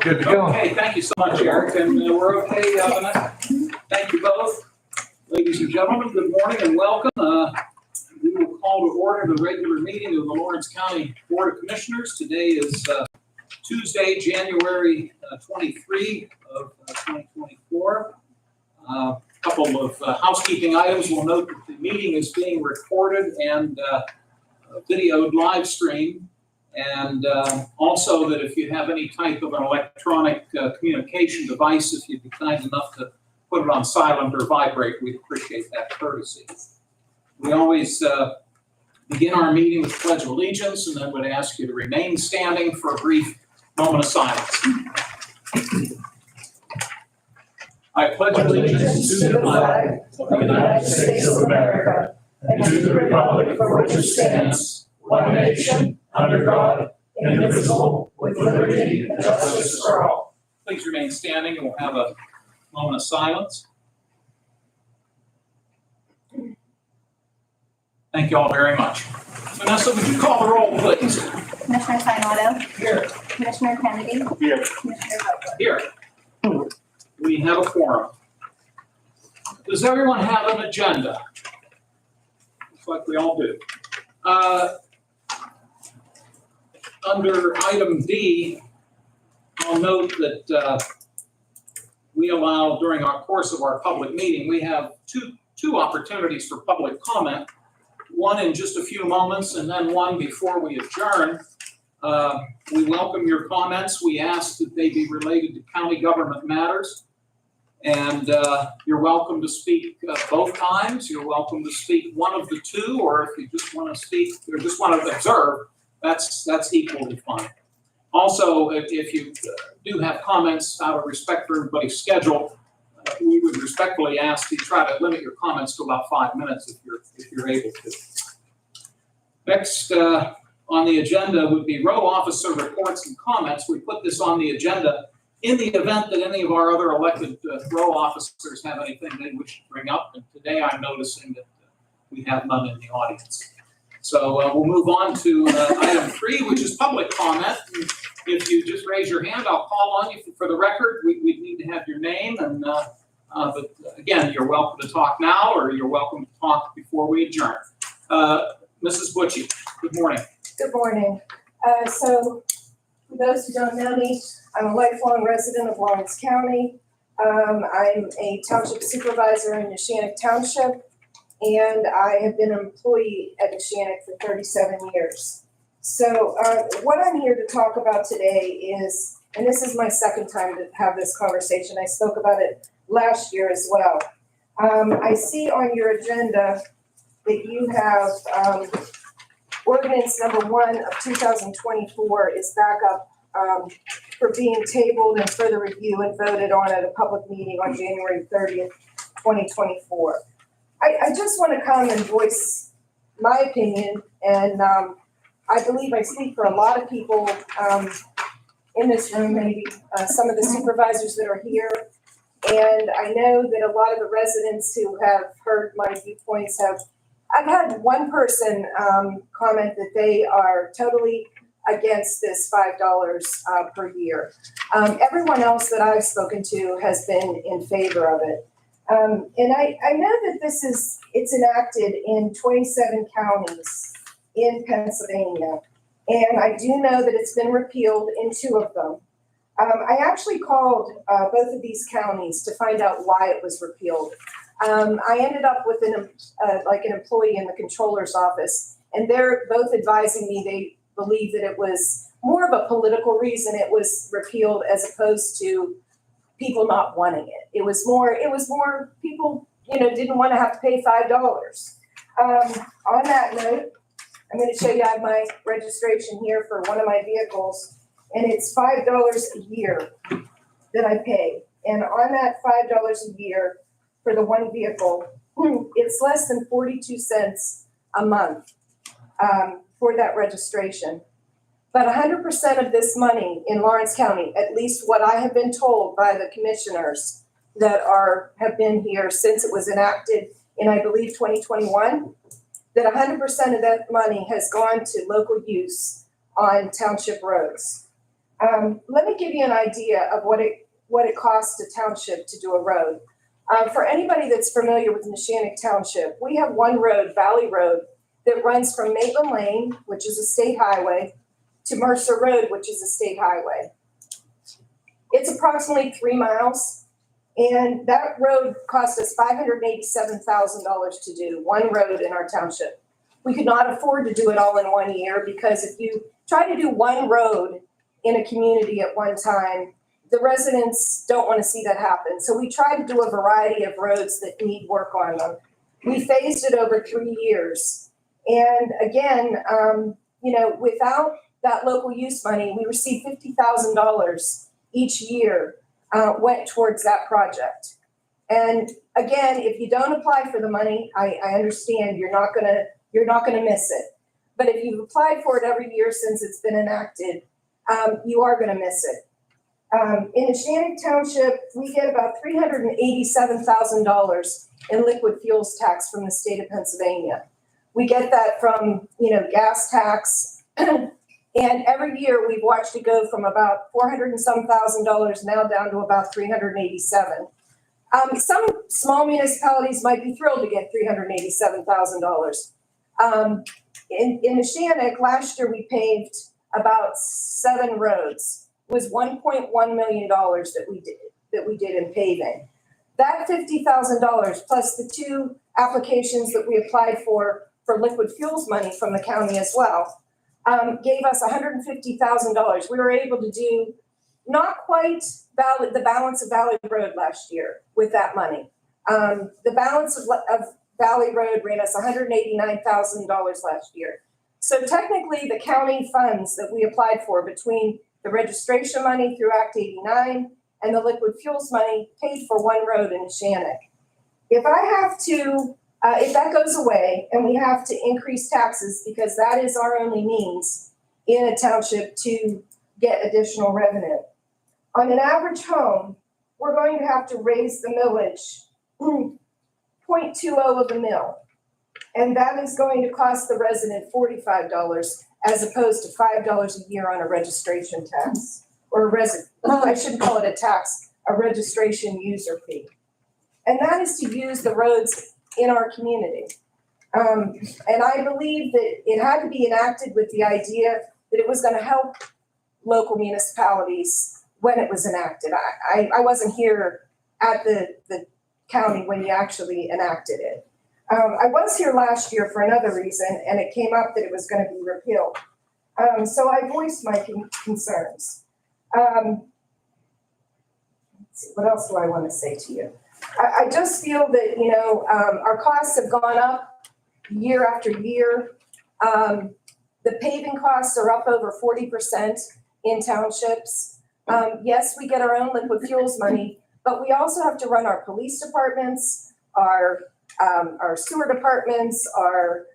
Good to go. Okay, thank you so much, Eric, and we're okay, Vanessa? Thank you both. Ladies and gentlemen, good morning and welcome. We will call to order the regular meeting of the Lawrence County Board of Commissioners. Today is Tuesday, January 23 of 2024. A couple of housekeeping items. We'll note that the meeting is being recorded and videoed live stream. And also that if you have any type of an electronic communication device, if you'd be kind enough to put it on silent or vibrate, we'd appreciate that courtesy. We always begin our meeting with the Pledge of Allegiance, and then would ask you to remain standing for a brief moment of silence. I pledge allegiance to the flag of the United States of America and to the republic for which it stands, one nation, under God, indivisible, with liberty and justice for all. Please remain standing and we'll have a moment of silence. Thank you all very much. Vanessa, would you call the roll, please? Commissioner Sinata? Here. Commissioner Kennedy? Here. Commissioner Vogler? Here. We have a quorum. Does everyone have an agenda? Looks like we all do. Under item D, I'll note that we allow, during our course of our public meeting, we have two opportunities for public comment. One in just a few moments, and then one before we adjourn. We welcome your comments. We ask that they be related to county government matters. And you're welcome to speak both times. You're welcome to speak one of the two, or if you just want to speak or just want to observe, that's equally fine. Also, if you do have comments out of respect for everybody's schedule, we would respectfully ask you try to limit your comments to about 5 minutes if you're able to. Next on the agenda would be row officer reports and comments. We put this on the agenda in the event that any of our other elected row officers have anything they wish to bring up. And today I'm noticing that we have none in the audience. So we'll move on to item 3, which is public comment. If you just raise your hand, I'll call on you. For the record, we need to have your name. And but again, you're welcome to talk now, or you're welcome to talk before we adjourn. Mrs. Butchie, good morning. Good morning. So for those who don't know me, I'm a lifelong resident of Lawrence County. I'm a township supervisor in Neshannock Township, and I have been an employee at Neshannock for 37 years. So what I'm here to talk about today is, and this is my second time to have this conversation. I spoke about it last year as well. I see on your agenda that you have ordinance number 1 of 2024 is back up for being tabled and further review and voted on at a public meeting on January 30th, 2024. I just want to come and voice my opinion, and I believe I speak for a lot of people in this room, maybe some of the supervisors that are here. And I know that a lot of the residents who have heard my viewpoints I've had one person comment that they are totally against this $5 per year. Everyone else that I've spoken to has been in favor of it. And I know that it's enacted in 27 counties in Pennsylvania. And I do know that it's been repealed in 2 of them. I actually called both of these counties to find out why it was repealed. I ended up with an employee in the controller's office, and they're both advising me they believe that it was more of a political reason it was repealed as opposed to people not wanting it. It was more people, didn't want to have to pay $5. On that note, I'm going to show you I have my registration here for one of my vehicles, and it's $5 a year that I pay. And on that $5 a year for the one vehicle, it's less than 42 cents a month for that registration. But 100% of this money in Lawrence County, at least what I have been told by the commissioners that have been here since it was enacted in, I believe, 2021, that 100% of that money has gone to local use on township roads. Let me give you an idea of what it costs a township to do a road. For anybody that's familiar with Neshannock Township, we have one road, Valley Road, that runs from Maitland Lane, which is a state highway, to Mercer Road, which is a state highway. It's approximately 3 miles, and that road cost us $587,000 to do, one road in our township. We could not afford to do it all in 1 year because if you try to do one road in a community at one time, the residents don't want to see that happen. So we tried to do a variety of roads that need work on them. We phased it over 3 years. And again, without that local use money, we received $50,000 each year went towards that project. And again, if you don't apply for the money, I understand you're not gonna miss it. But if you've applied for it every year since it's been enacted, you are gonna miss it. In Neshannock Township, we get about $387,000 in liquid fuels tax from the state of Pennsylvania. We get that from, gas tax. And every year we've watched it go from about $400 and some thousand now down to about $387,000. Some small municipalities might be thrilled to get $387,000. In Neshannock, last year we paved about 7 roads. It was $1.1 million that we did in paving. That $50,000 plus the 2 applications that we applied for liquid fuels money from the county as well, gave us $150,000. We were able to do not quite the balance of Valley Road last year with that money. The balance of Valley Road ran us $189,000 last year. So technically, the county funds that we applied for between the registration money through Act 89 and the liquid fuels money paid for one road in Neshannock. If that goes away and we have to increase taxes because that is our only means in a township to get additional revenue. On an average home, we're going to have to raise the millage 0.20 of a mill. And that is going to cost the resident $45 as opposed to $5 a year on a registration tax or I shouldn't call it a tax, a registration user fee. And that is to use the roads in our community. And I believe that it had to be enacted with the idea that it was going to help local municipalities when it was enacted. I wasn't here at the county when you actually enacted it. I was here last year for another reason, and it came up that it was going to be repealed. So I voiced my concerns. Let's see, what else do I want to say to you? I just feel that, our costs have gone up year after year. The paving costs are up over 40% in townships. Yes, we get our own liquid fuels money, but we also have to run our police departments, our sewer departments, our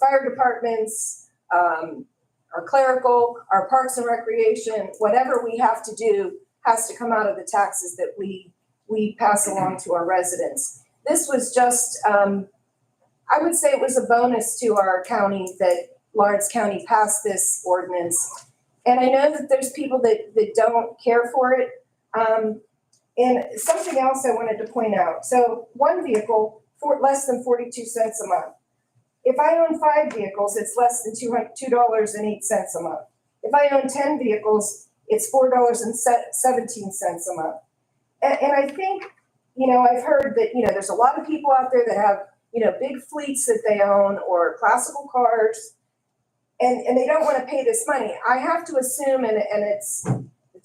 fire departments, our clerical, our parks and recreation, whatever we have to do has to come out of the taxes that we pass along to our residents. This was just, I would say it was a bonus to our county that Lawrence County passed this ordinance. And I know that there's people that don't care for it. And something else I wanted to point out. So one vehicle, for less than 42 cents a month. If I own 5 vehicles, it's less than $2.08 a month. If I own 10 vehicles, it's $4.17 a month. And I think, I've heard that, there's a lot of people out there that have, big fleets that they own or classical cars, and they don't want to pay this money. I have to assume, and it's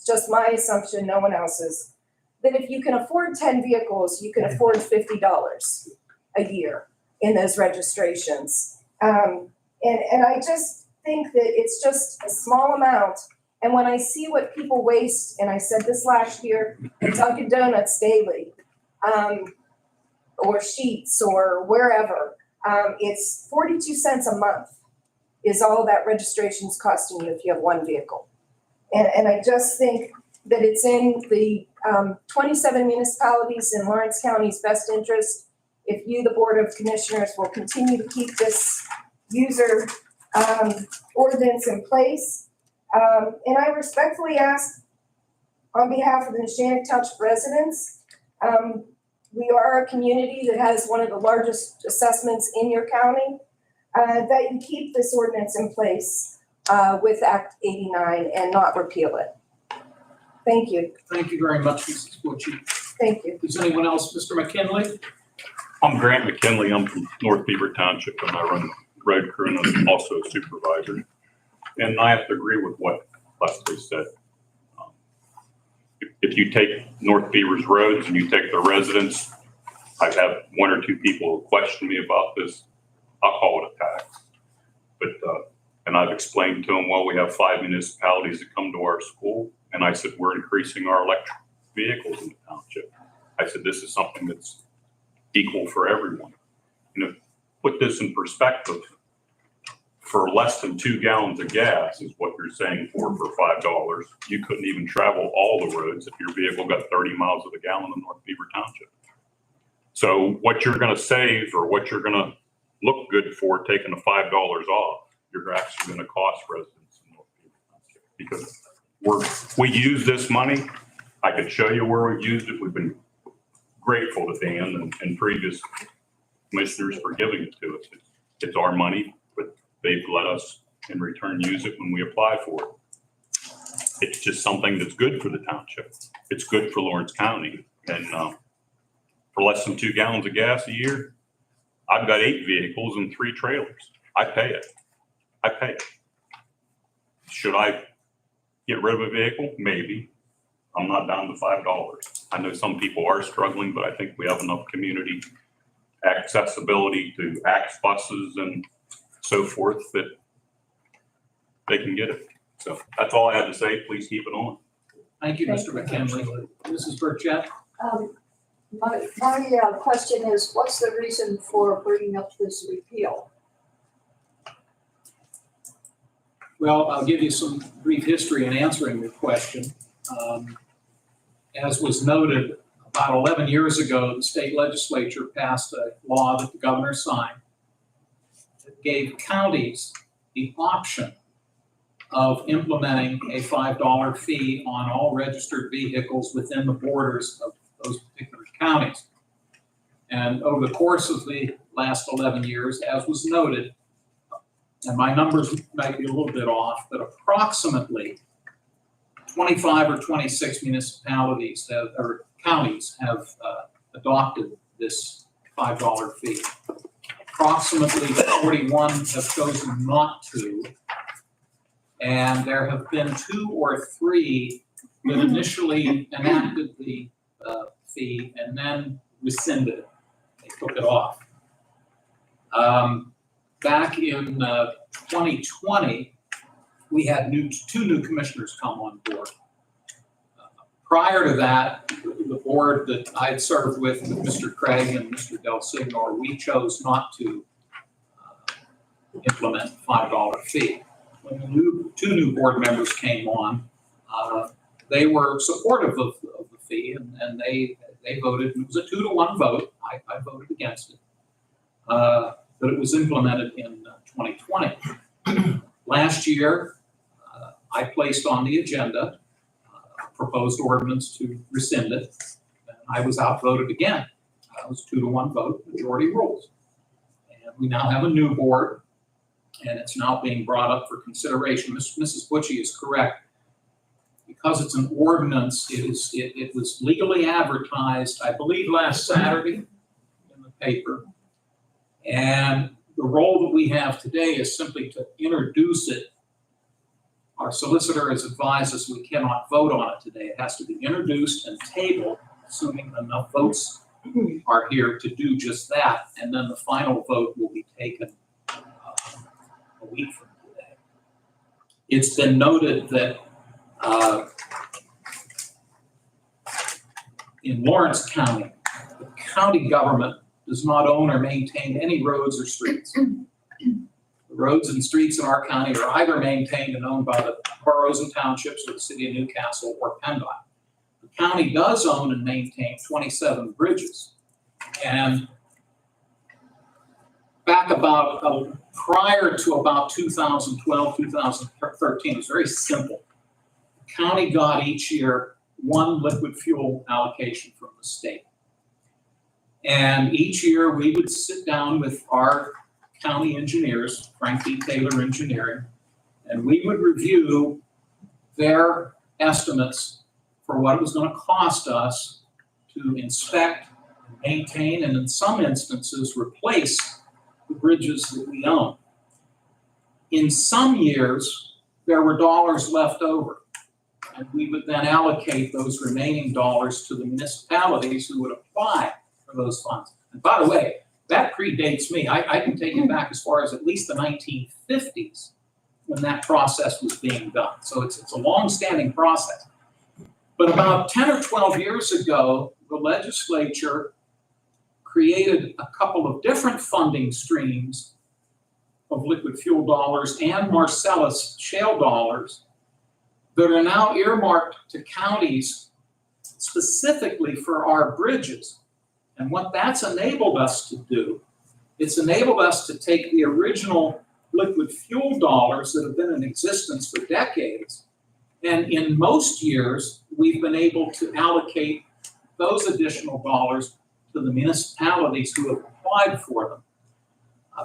just my assumption, no one else's, that if you can afford 10 vehicles, you can afford $50 a year in those registrations. And I just think that it's just a small amount. And when I see what people waste, and I said this last year, at Dunkin' Donuts daily, or Sheetz or wherever, it's 42 cents a month is all that registration's costing you if you have one vehicle. And I just think that it's in the 27 municipalities in Lawrence County's best interest if you, the Board of Commissioners, will continue to keep this user ordinance in place. And I respectfully ask, on behalf of the Neshannock Township residents, we are a community that has one of the largest assessments in your county, that you keep this ordinance in place with Act 89 and not repeal it. Thank you. Thank you very much, Mrs. Butchie. Thank you. Is anyone else? Mr. McKinley? I'm Grant McKinley. I'm from North Beaver Township and I run the road crew and I'm also a supervisor. And I have to agree with what Leslie said. If you take North Beaver's roads and you take the residents, I've had one or two people question me about this. I'll call it a tax. But, and I've explained to them, well, we have 5 municipalities that come to our school. And I said, we're increasing our electric vehicles in the township. I said, this is something that's equal for everyone. And to put this in perspective, for less than 2 gallons of gas is what you're saying for $5. You couldn't even travel all the roads if your vehicle got 30 miles of the gallon in North Beaver Township. So what you're going to save or what you're going to look good for taking the $5 off, you're actually going to cost residents in North Beaver Township because we use this money. I could show you where we've used it. We've been grateful to Dan and previous commissioners for giving it to us. It's our money, but they've let us in return use it when we apply for it. It's just something that's good for the township. It's good for Lawrence County. And for less than 2 gallons of gas a year, I've got 8 vehicles and 3 trailers. I pay it. I pay it. Should I get rid of a vehicle? Maybe. I'm not down to $5. I know some people are struggling, but I think we have enough community accessibility to ACTS buses and so forth that they can get it. So that's all I have to say. Please keep it on. Thank you, Mr. McKinley. Mrs. Burchett? My question is, what's the reason for bringing up this repeal? Well, I'll give you some brief history in answering your question. As was noted, about 11 years ago, the state legislature passed a law that the governor signed that gave counties the option of implementing a $5 fee on all registered vehicles within the borders of those particular counties. And over the course of the last 11 years, as was noted, and my numbers might be a little bit off, but approximately 25 or 26 municipalities or counties have adopted this $5 fee. Approximately 41 have chosen not to. And there have been 2 or 3 that initially enacted the fee and then rescinded it. They took it off. Back in 2020, we had 2 new commissioners come on board. Prior to that, the board that I had served with Mr. Craig and Mr. Del Signor, we chose not to implement a $5 fee. When the 2 new board members came on, they were supportive of the fee and they voted. It was a 2-to-1 vote. I voted against it. But it was implemented in 2020. Last year, I placed on the agenda a proposed ordinance to rescind it. And I was outvoted again. It was 2-to-1 vote, majority rules. And we now have a new board, and it's now being brought up for consideration. Mrs. Butchie is correct. Because it's an ordinance, it was legally advertised, I believe, last Saturday in the paper. And the role that we have today is simply to introduce it. Our solicitor has advised us we cannot vote on it today. It has to be introduced and tabled, assuming enough votes are here to do just that. And then the final vote will be taken a week from today. It's been noted that in Lawrence County, the county government does not own or maintain any roads or streets. The roads and streets in our county are either maintained and owned by the boroughs and townships of the city of Newcastle or PennDOT. The county does own and maintain 27 bridges. And back about prior to about 2012, 2013, it's very simple. The county got each year one liquid fuel allocation from the state. And each year we would sit down with our county engineers, Frank D. Taylor Engineering, and we would review their estimates for what it was going to cost us to inspect, maintain, and in some instances, replace the bridges that we own. In some years, there were dollars left over, and we would then allocate those remaining dollars to the municipalities who would apply for those funds. And by the way, that predates me. I can take it back as far as at least the 1950s when that process was being done. So it's a long-standing process. But about 10 or 12 years ago, the legislature created a couple of different funding streams of liquid fuel dollars and Marcellus shale dollars that are now earmarked to counties specifically for our bridges. And what that's enabled us to do, it's enabled us to take the original liquid fuel dollars that have been in existence for decades, and in most years, we've been able to allocate those additional dollars to the municipalities who have applied for them.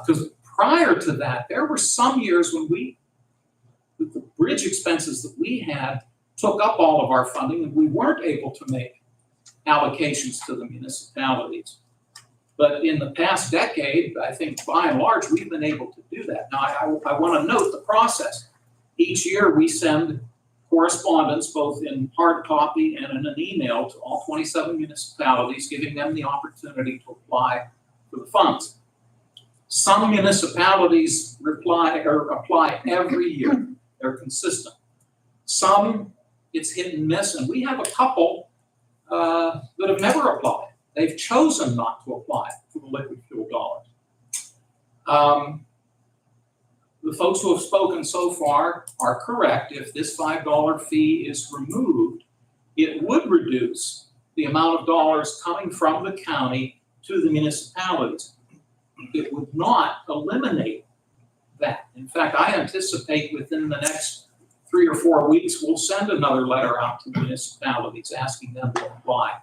Because prior to that, there were some years when the bridge expenses that we had took up all of our funding and we weren't able to make allocations to the municipalities. But in the past decade, I think by and large, we've been able to do that. Now, I want to note the process. Each year we send correspondence, both in hard copy and in an email, to all 27 municipalities, giving them the opportunity to apply for the funds. Some municipalities apply every year. They're consistent. Some, it's hit and miss, and we have a couple that have never applied. They've chosen not to apply for the liquid fuel dollars. The folks who have spoken so far are correct. If this $5 fee is removed, it would reduce the amount of dollars coming from the county to the municipalities. It would not eliminate that. In fact, I anticipate within the next 3 or 4 weeks, we'll send another letter out to municipalities asking them to apply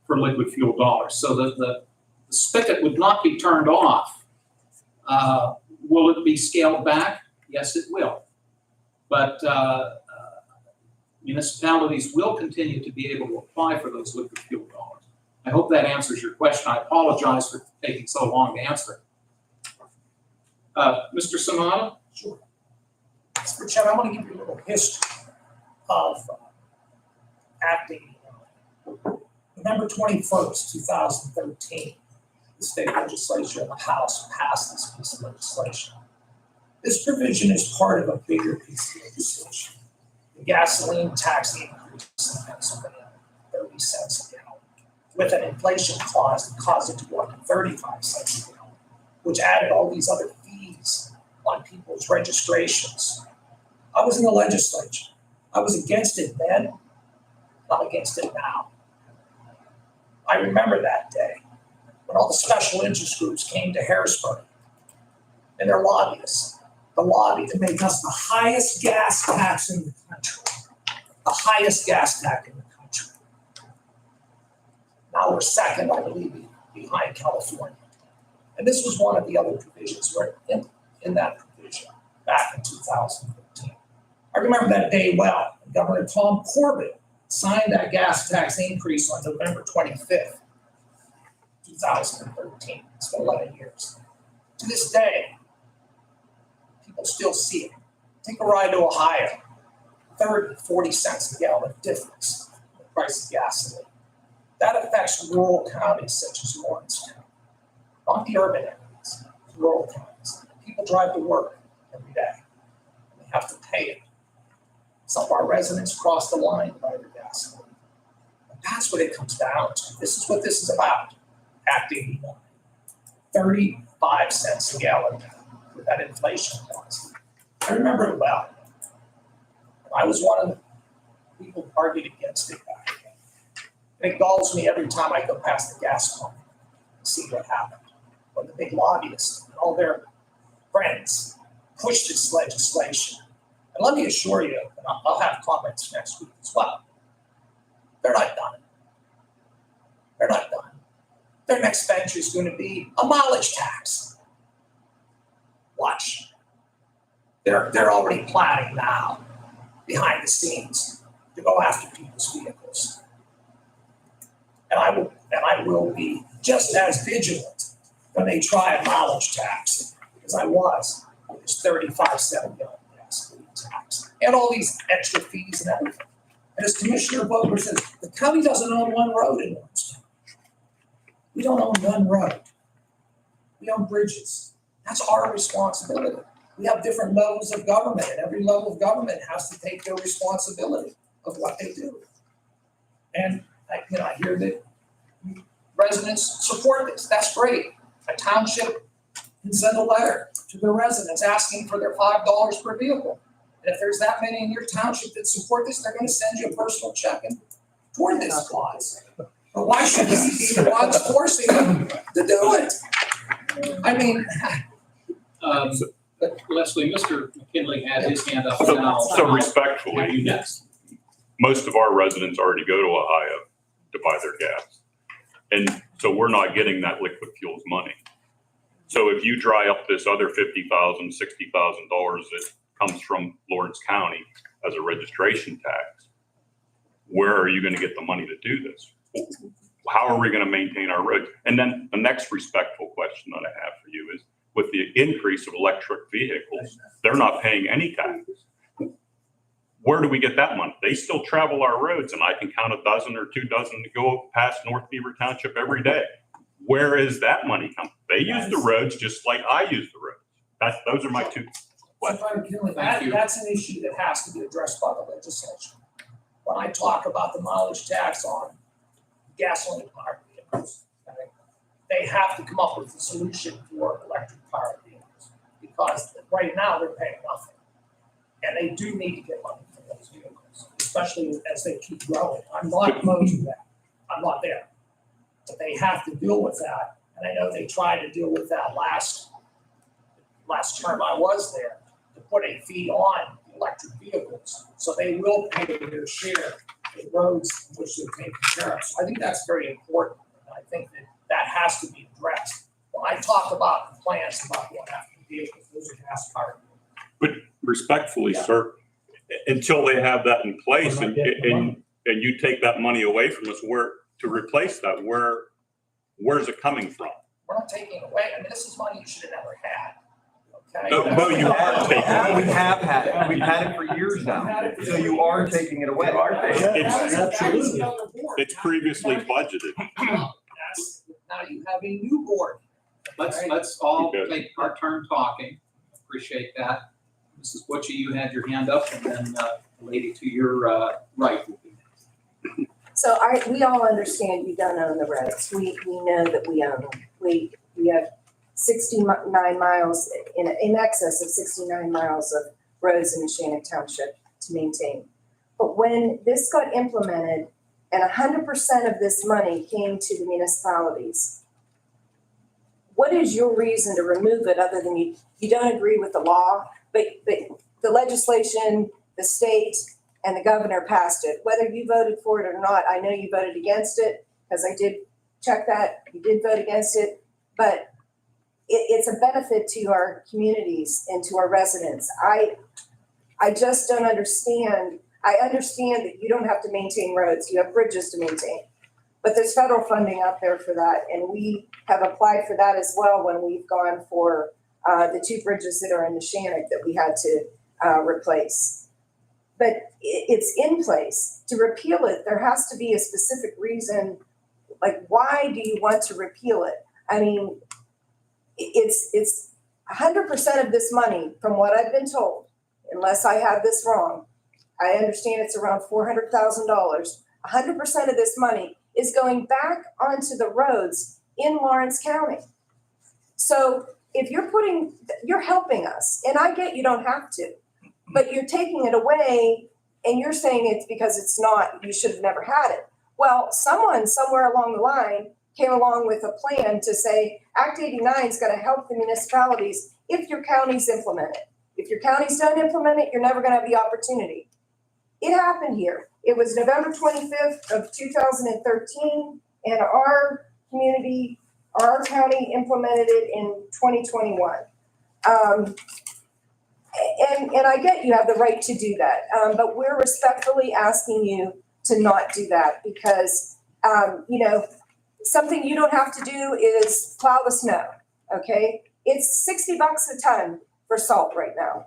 for liquid fuel dollars, so that the spigot would not be turned off. Will it be scaled back? Yes, it will. But municipalities will continue to be able to apply for those liquid fuel dollars. I hope that answers your question. I apologize for taking so long to answer it. Mr. Sanada? Sure. Mr. Chairman, I want to give you a little history of acting. November 21st, 2013, the state legislature and the House passed this piece of legislation. This provision is part of a bigger piece of legislation. The gasoline tax increase in Pennsylvania, 30 cents a gallon, with an inflation clause that caused it to go up to 35 cents a gallon, which added all these other fees on people's registrations. I was in the legislature. I was against it then, not against it now. I remember that day when all the special interest groups came to Harrisburg and their lobbyists, the lobby that made us the highest gas tax in the country, the highest gas tax in the country. Now we're second, I believe, behind California. And this was one of the other provisions where in that provision back in 2015. I remember that day well. Governor Tom Corbett signed that gas tax increase on November 25th, 2013. It's been 11 years. To this day, people still see it. Take a ride to Ohio, 30, 40 cents a gallon difference in the price of gasoline. That affects rural counties such as Lawrence County, not the urban areas, rural counties. People drive to work every day. They have to pay it. Some of our residents cross the line to buy their gasoline. But that's what it comes down to. This is what this is about. Act 89. 35 cents a gallon with that inflation clause. I remember it well. I was one of the people who argued against it back then. And it galls me every time I go past the gas pump to see what happened. When the big lobbyists and all their friends push this legislation. And let me assure you, and I'll have comments next week as well, they're not done. They're not done. Their next venture is going to be a mileage tax. Watch. They're already planning now, behind the scenes, to go after people's vehicles. And I will be just as vigilant when they try a mileage tax, as I was with this 35-cent gallon gasoline tax, and all these extra fees and everything. And as Commissioner Vogler says, the county doesn't own one road in Lawrence County. We don't own one road. We own bridges. That's our responsibility. We have different levels of government, and every level of government has to take their responsibility of what they do. And I hear that residents support this. That's great. A township can send a letter to their residents asking for their $5 per vehicle. And if there's that many in your township that support this, they're going to send you a personal check toward this clause. But why should we be the ones forcing them to do it? I mean, Leslie, Mr. McKinley had his hand up. and I'll- So Have respectfully, you next? most of our residents already go to Ohio to buy their gas. And so we're not getting that liquid fuels money. So if you dry up this other $50,000, $60,000 that comes from Lawrence County as a registration tax, where are you going to get the money to do this? How are we going to maintain our roads? And then the next respectful question that I have for you is, with the increase of electric vehicles, they're not paying any taxes. Where do we get that money? They still travel our roads, and I can count a dozen or 2 dozen to go past North Beaver Township every day. Where is that money coming? They use the roads just like I use the roads. Those are my two questions. Senator McKinley, Thank you. that's an issue that has to be addressed by the legislature. When I talk about the mileage tax on gasoline powered vehicles, okay, they have to come up with a solution for electric powered vehicles, because right now they're paying nothing. And they do need to get money for those vehicles, especially as they keep growing. I'm not opposed to that. I'm not there. But they have to deal with that. And I know they tried to deal with that last term I was there, to put a fee on electric vehicles. So they will pay their share of roads in which they're taking care of. So I think that's very important. And I think that has to be addressed. When I talk about the plans about going after vehicles, those are gas powered vehicles. But respectfully, Yeah. sir, until they have that in place We're and, not getting the money. and you take that money away from us, to replace that, where's it coming from? We're not taking it away. I mean, this is money you should have never had. Okay? No, but you are taking it. We have had it. We've had it for years now. So you are taking it away. It's previously budgeted. Now you have a new board. Let's all Okay. take our turn talking. Appreciate that. Mrs. Butchie, you had your hand up, and then the lady to your right will be next. So we all understand you don't own the roads. We know that we own them. We have 69 miles, in excess of 69 miles of roads in Neshannock Township to maintain. But when this got implemented and 100% of this money came to the municipalities, what is your reason to remove it other than you don't agree with the law, but the legislation, the state, and the governor passed it? Whether you voted for it or not, I know you voted against it, because I did check that, you did vote against it, but it's a benefit to our communities and to our residents. I just don't understand. I understand that you don't have to maintain roads, you have bridges to maintain. But there's federal funding out there for that, and we have applied for that as well when we've gone for the 2 bridges that are in Neshannock that we had to replace. But it's in place. To repeal it, there has to be a specific reason. Like, why do you want to repeal it? I mean, it's 100% of this money, from what I've been told, unless I have this wrong. I understand it's around $400,000. 100% of this money is going back onto the roads in Lawrence County. So if you're helping us, and I get you don't have to, but you're taking it away and you're saying it's because you should have never had it. Well, someone somewhere along the line came along with a plan to say Act 89 is going to help the municipalities if your counties implement it. If your counties don't implement it, you're never gonna have the opportunity. It happened here. It was November 25th of 2013, and our community, our county implemented it in 2021. And I get you have the right to do that, but we're respectfully asking you to not do that because, something you don't have to do is plow the snow, okay? It's $60 a ton for salt right now.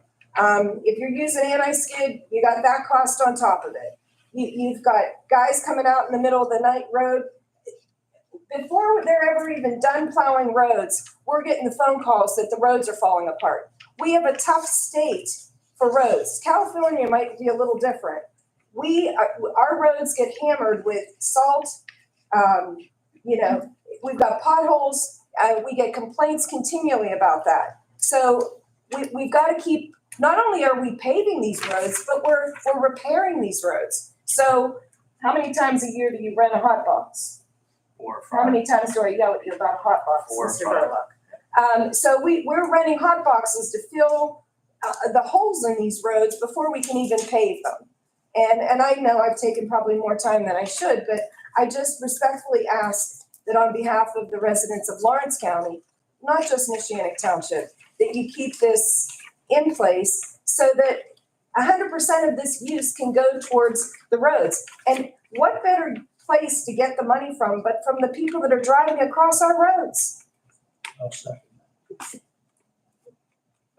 If you're using anti-skid, you got that cost on top of it. You've got guys coming out in the middle of the night road. Before they're ever even done plowing roads, we're getting the phone calls that the roads are falling apart. We have a tough state for roads. California might be a little different. Our roads get hammered with salt. We've got potholes. We get complaints continually about that. So we've got to keep, not only are we paving these roads, but we're repairing these roads. So how many times a year do you rent a hot box? 4 or How 5. many times do I yell at you about a hot box, 4 or Mr. 5. Gerlach? So we're renting hot boxes to fill the holes in these roads before we can even pave them. And I know I've taken probably more time than I should, but I just respectfully ask that on behalf of the residents of Lawrence County, not just Neshannock Township, that you keep this in place so that 100% of this use can go towards the roads. And what better place to get the money from, but from the people that are driving across our roads? I'll second that.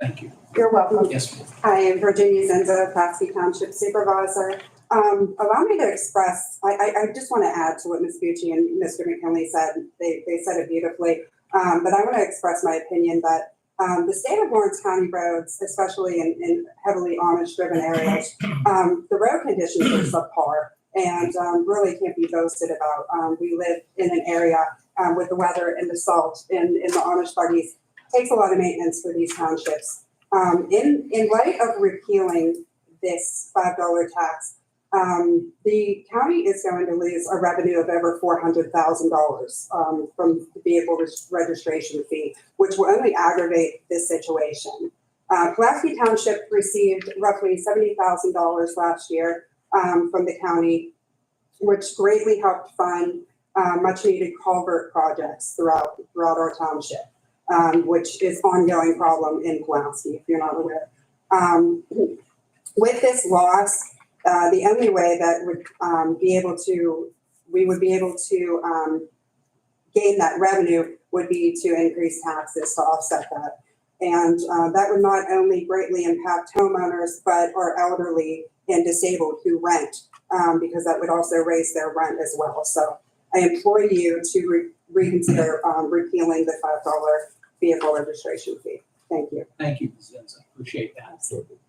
Thank you. You're welcome. Yes, ma'am. Hi, I'm Virginia Zenza, Pulaski Township Supervisor. Allow me to express, I just want to add to what Ms. Bucci and Mr. McKinley said. They said it beautifully. But I want to express my opinion that the state of Lawrence County roads, especially in heavily Amish-driven areas, the road conditions are subpar and really can't be boasted about. We live in an area with the weather and the salt in the Amish parties. Takes a lot of maintenance for these townships. In light of repealing this $5 tax, the county is going to lose a revenue of over $400,000 from the vehicle registration fee, which will only aggravate this situation. Pulaski Township received roughly $70,000 last year from the county, which greatly helped fund much needed culvert projects throughout our township. Which is ongoing problem in Pulaski, if you're not aware. With this loss, the only way that we would be able to gain that revenue would be to increase taxes to offset that. And that would not only greatly impact homeowners, but our elderly and disabled who rent, because that would also raise their rent as well. So I implore you to reconsider repealing the $5 vehicle registration fee. Thank you. Thank you, Ms. Zenza. Appreciate that.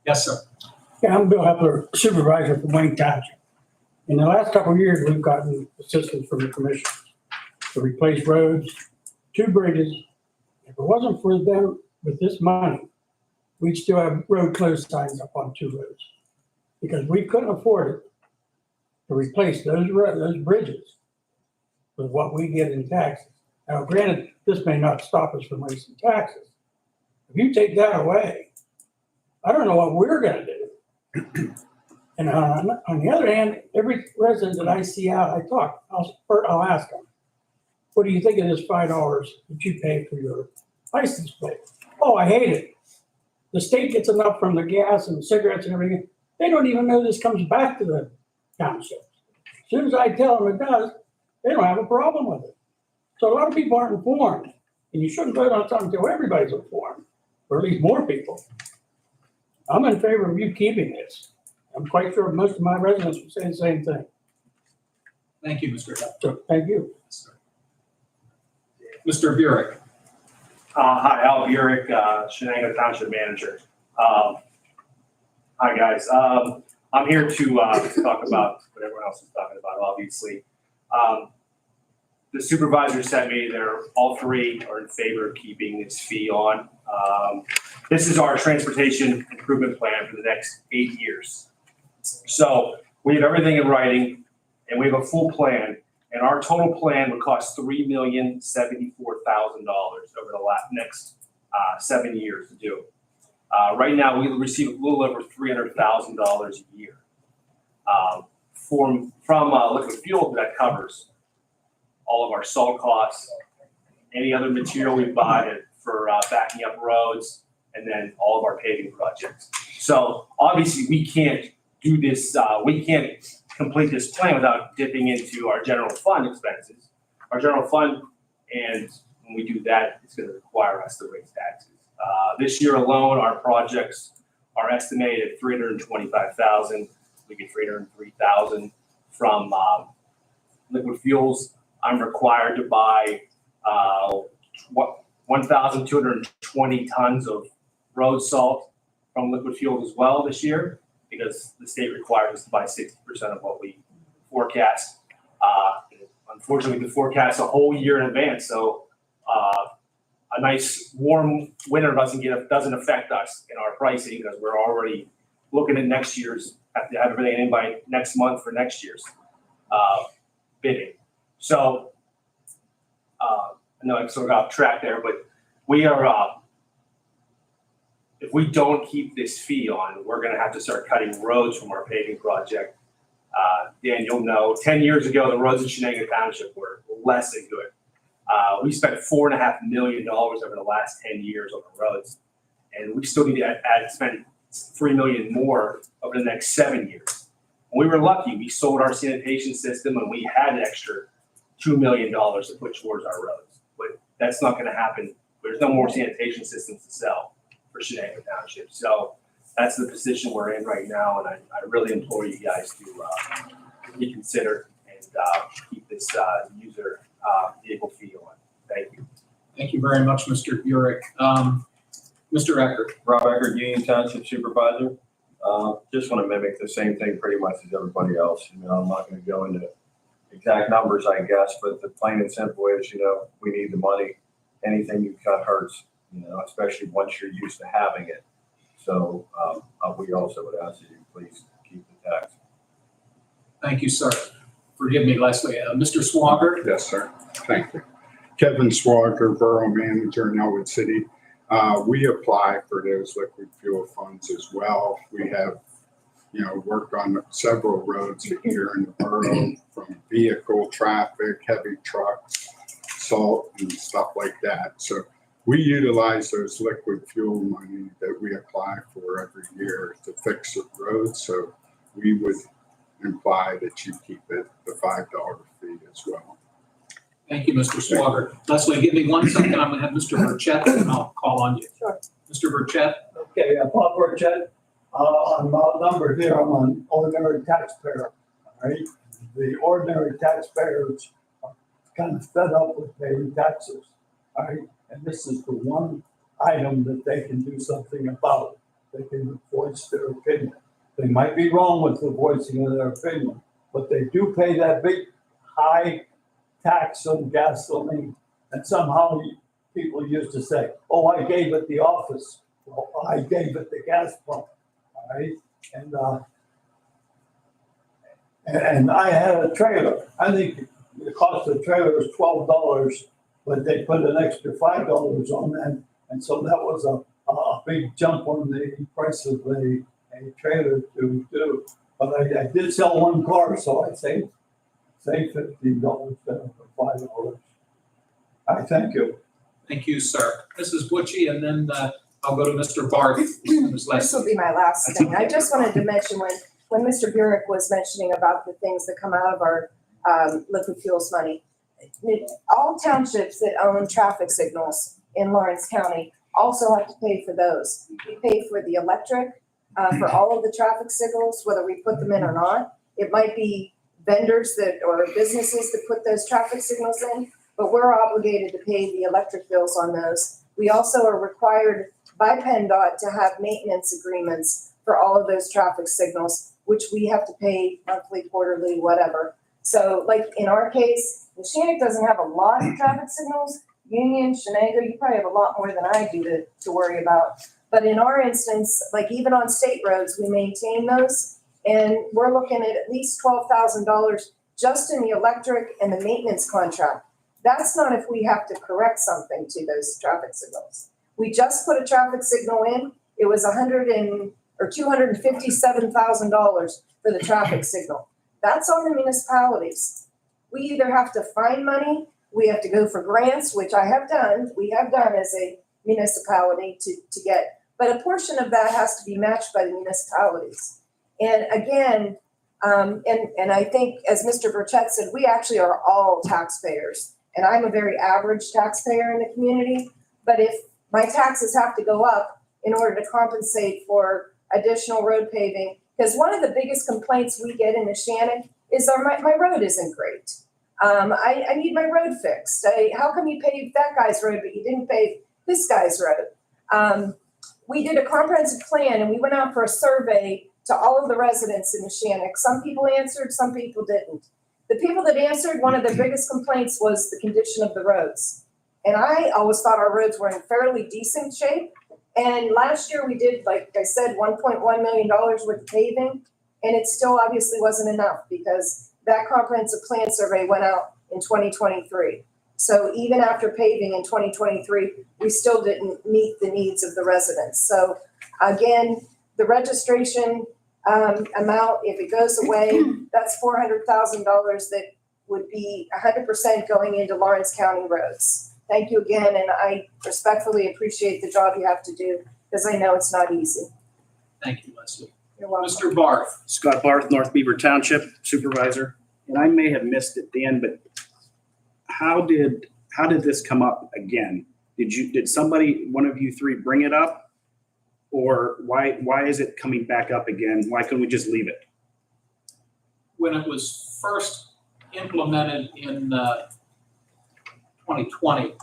Yes, sir. Yeah, I'm Bill Hepler, Supervisor for Wayne Township. In the last couple of years, we've gotten assistance from the commission to replace roads, 2 bridges. If it wasn't for them with this money, we'd still have road closed signs up on 2 roads because we couldn't afford it to replace those bridges with what we get in taxes. Now, granted, this may not stop us from raising taxes. If you take that away, I don't know what we're gonna do. And on the other hand, every resident that I see out, I'll ask them, what do you think of this $5 that you pay for your license plate? Oh, I hate it. The state gets enough from the gas and cigarettes and everything. They don't even know this comes back to the township. As soon as I tell them it does, they don't have a problem with it. So a lot of people aren't informed, and you shouldn't vote on something until everybody's informed, or at least more people. I'm in favor of you keeping this. I'm quite sure most of my residents would say the same thing. Thank you, Mr. Hepler. So thank you. Mr. Burek. Hi, Al Burek, Shenango Township Manager. Hi, guys. I'm here to talk about what everyone else is talking about, obviously. The supervisor sent me, all 3 are in favor of keeping this fee on. This is our transportation improvement plan for the next 8 years. So we have everything in writing and we have a full plan, and our total plan would cost $3,074,000 over the next 7 years to do. Right now, we receive a little over $300,000 a year from liquid fuel that covers all of our salt costs, any other material we buy for backing up roads, and then all of our paving projects. So obviously, we can't do this, we can't complete this plan without dipping into our general fund expenses. Our general fund, and when we do that, it's gonna require us to raise taxes. This year alone, our projects are estimated at $325,000. We get $303,000 from liquid fuels. I'm required to buy 1,220 tons of road salt from liquid fuels as well this year, because the state requires us to buy 60% of what we forecast. Unfortunately, we can forecast a whole year in advance, so a nice warm winter doesn't affect us in our pricing, because we're already looking at next year's, have to have everything in by next month for next year's bidding. So I know I sort of got off track there, but we are, if we don't keep this fee on, we're gonna have to start cutting roads from our paving project. Dan, you'll know, 10 years ago, the roads in Shenango Township were less than good. We spent $4.5 million over the last 10 years on the roads, and we still need to spend $3 million more over the next 7 years. We were lucky, we sold our sanitation system and we had an extra $2 million to put towards our roads, but that's not gonna happen. There's no more sanitation systems to sell for Shenango Township. So that's the position we're in right now, and I really implore you guys to reconsider and keep this user vehicle fee on. Thank you. Thank you very much, Mr. Burek. Mr. Eckert. Rob Eckert, Union Township Supervisor. Just want to mimic the same thing pretty much as everybody else. You know, I'm not going to go into exact numbers, I guess, but the plain and simple is, you know, we need the money. Anything you cut hurts, you know, especially once you're used to having it. So we also would ask that you please keep the tax. Thank you, sir. Forgive me, Leslie. Mr. Swager. Yes, sir. Thank you. Kevin Swager, Borough Manager in Elwood City. We apply for those liquid fuel funds as well. We have, you know, worked on several roads here in the borough, from vehicle traffic, heavy trucks, salt and stuff like that. So we utilize those liquid fuel money that we apply for every year to fix the roads. So we would imply that you keep it the $5 fee as well. Thank you, Mr. Swager. Leslie, give me 1 second. I'm going to have Mr. Burchett, and I'll call on you. Sure. Mr. Burchett. Okay, Bob Burchett, I'm outnumbered here, I'm an ordinary taxpayer, all right? The ordinary taxpayers are kind of fed up with paying taxes, all right? And this is the one item that they can do something about. They can voice their opinion. They might be wrong with the voicing of their opinion, but they do pay that big, high tax on gasoline. And somehow people used to say, oh, I gave it the office. Well, I gave it the gas pump, all right? And I had a trailer. I think the cost of the trailer was $12, but they put an extra $5 on that. And so that was a big jump on the price of a trailer to do. But I did sell one car, so I saved $15 for $5. I thank you. Thank you, sir. Mrs. Butchie, and then I'll go to Mr. Barth. Ms. This Leslie. will be my last thing. I just wanted to mention when Mr. Burek was mentioning about the things that come out of our liquid fuels money, all townships that own traffic signals in Lawrence County also have to pay for those. We pay for the electric, for all of the traffic signals, whether we put them in or not. It might be vendors or businesses that put those traffic signals in, but we're obligated to pay the electric bills on those. We also are required by PennDOT to have maintenance agreements for all of those traffic signals, which we have to pay monthly, quarterly, whatever. So like in our case, Neshannock doesn't have a lot of traffic signals. Union, Shenango, you probably have a lot more than I do to worry about. But in our instance, like even on state roads, we maintain those, and we're looking at least $12,000 just in the electric and the maintenance contract. That's not if we have to correct something to those traffic signals. We just put a traffic signal in. It was $257,000 for the traffic signal. That's on the municipalities. We either have to find money, we have to go for grants, which we have done as a municipality to get, but a portion of that has to be matched by the municipalities. And again, and I think, as Mr. Burchett said, we actually are all taxpayers. And I'm a very average taxpayer in the community, but if my taxes have to go up in order to compensate for additional road paving, because one of the biggest complaints we get in Neshannock is my road isn't great. I need my road fixed. How come you paved that guy's road, but you didn't pave this guy's road? We did a comprehensive plan and we went out for a survey to all of the residents in Neshannock. Some people answered, some people didn't. The people that answered, one of their biggest complaints was the condition of the roads. And I always thought our roads were in fairly decent shape. And last year we did, like I said, $1.1 million worth of paving. And it still obviously wasn't enough because that comprehensive plan survey went out in 2023. So even after paving in 2023, we still didn't meet the needs of the residents. So again, the registration amount, if it goes away, that's $400,000 that would be 100% going into Lawrence County roads. Thank you again, and I respectfully appreciate the job you have to do because I know it's not easy. Thank you, Leslie. You're welcome. Mr. Barth. Scott Barth, North Beaver Township Supervisor, and I may have missed it, Dan, but how did this come up again? Did somebody, one of you three, bring it up? Or why is it coming back up again? Why couldn't we just leave it? When it was first implemented in 2020,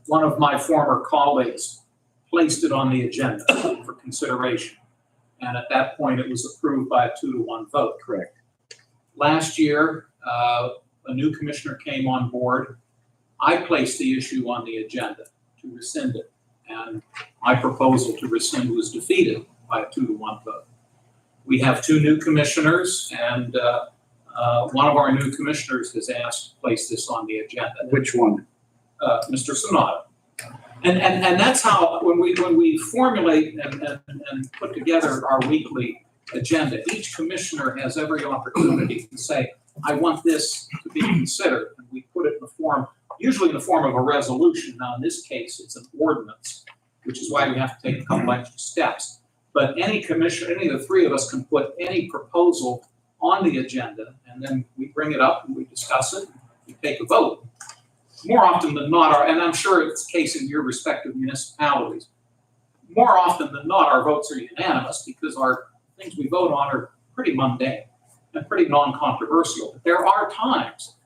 one of my former colleagues placed it on the agenda for consideration. And at that point, it was approved by a 2-to-1 vote. Correct. Last year, a new commissioner came on board. I placed the issue on the agenda to rescind it. And my proposal to rescind was defeated by a 2-to-1 vote. We have 2 new commissioners, and one of our new commissioners has asked to place this on the agenda. Which one? Mr. Sonata. And that's how, when we formulate and put together our weekly agenda, each commissioner has every opportunity to say, I want this to be considered. And we put it in the form, usually in the form of a resolution. Now, in this case, it's an ordinance, which is why we have to take a couple extra steps. But any commissioner, any of the 3 of us can put any proposal on the agenda, and then we bring it up and we discuss it, we take a vote. More often than not, and I'm sure it's the case in your respective municipalities, more often than not, our votes are unanimous because our things we vote on are pretty mundane and pretty non-controversial. But there are times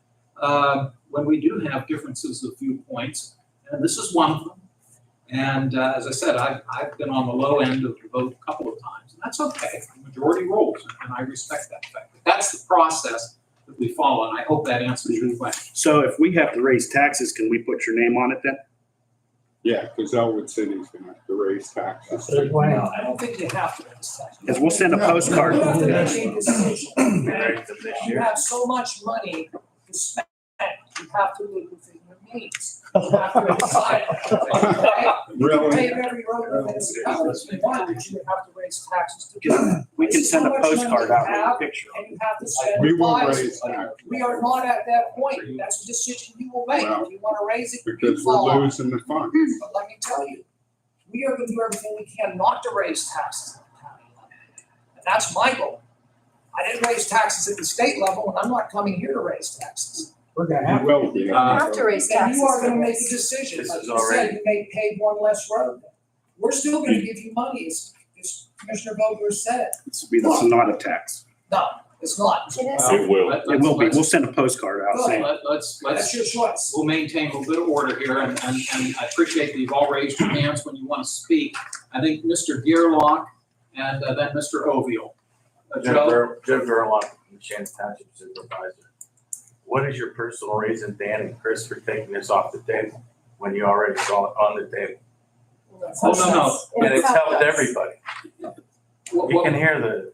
when we do have differences of viewpoints, and this is one of them. And as I said, I've been on the low end of the vote a couple of times, and that's okay. The majority rules, and I respect that fact. But that's the process that we follow, and I hope that answers your question. So if we have to raise taxes, can we put your name on it then? Yeah, because Elwood City's gonna have to raise taxes. There's one. No, I don't think you have to raise taxes. Because we'll send a postcard. You have to make a decision. You have so much money to spend, you have to live within your means. You have to decide. Okay? You Really? can pave every road in this town if you want, but you have to raise taxes to do that. We can send a postcard out with a Have, picture. and you have to spend We will wisely. raise taxes. We are not at that point. That's a decision you will make. Well, If you want to raise it, you Because follow. we're losing the funds. But let me tell you, we are going to do everything we can not to raise taxes in the county level. And that's my goal. I didn't raise taxes at the state level, and I'm not coming here to raise taxes. We're gonna You have. will be. You have to raise And taxes. you are going for to make a this. decision. This Like is you said, already- you may pave one less road. We're still going to give you money, as Commissioner Vogler said. This will be the Sonata tax. No, it's not. It is. It will. It will be. We'll send a postcard out saying. Let's That's your choice. we'll maintain a little bit of order here, and I appreciate that you've all raised your hands when you want to speak. I think Mr. Gearlock and then Mr. Oviel. Joe? Joe Gerlach, Shannon Township Supervisor. What is your personal reason, Dan and Chris, for taking this off the table when you already saw it on the table? Oh, no. And it's helped everybody. What- You can hear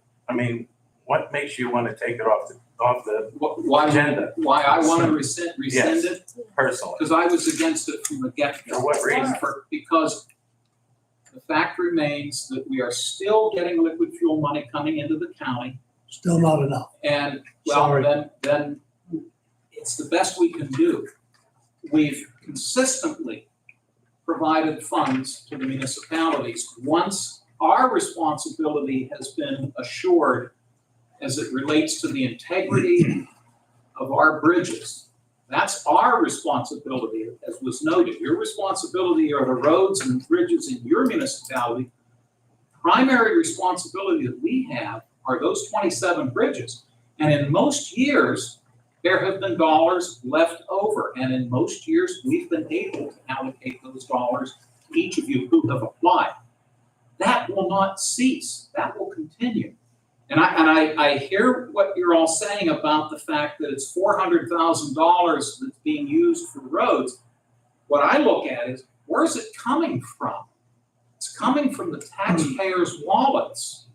what makes you want to take it off the Why, agenda. why I want to rescind Yes. it? personally? Because I was against it from the get-go. For what reason? Because the fact remains that we are still getting liquid fuel money coming into the county. Still not enough. And, well, Sorry. then it's the best we can do. We've consistently provided funds to the municipalities. Once our responsibility has been assured as it relates to the integrity of our bridges, that's our responsibility, as was noted. Your responsibility are the roads and bridges in your municipality. Primary responsibility that we have are those 27 bridges. And in most years, there have been dollars left over. And in most years, we've been able to allocate those dollars to each of you who have applied. That will not cease. That will continue. And I hear what you're all saying about the fact that it's $400,000 that's being used for roads. What I look at is, where's it coming from? It's coming from the taxpayers' wallets.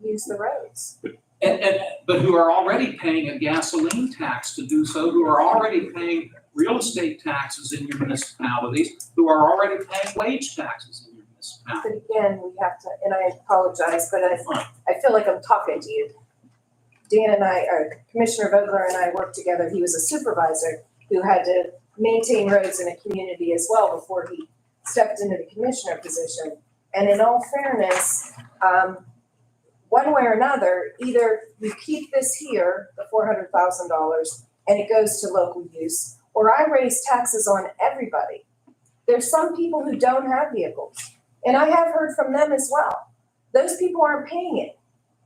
Use the roads. But who are already paying a gasoline tax to do so, who are already paying real estate taxes in your municipalities, who are already paying wage taxes in your municipality. But again, we have to, and I apologize, but I feel like I'm talking to you. Dan and I, Commissioner Vogler and I worked together. He was a supervisor who had to maintain roads in a community as well before he stepped into the commissioner position. And in all fairness, one way or another, either you keep this here, the $400,000, and it goes to local use, or I raise taxes on everybody. There's some people who don't have vehicles, and I have heard from them as well. Those people aren't paying it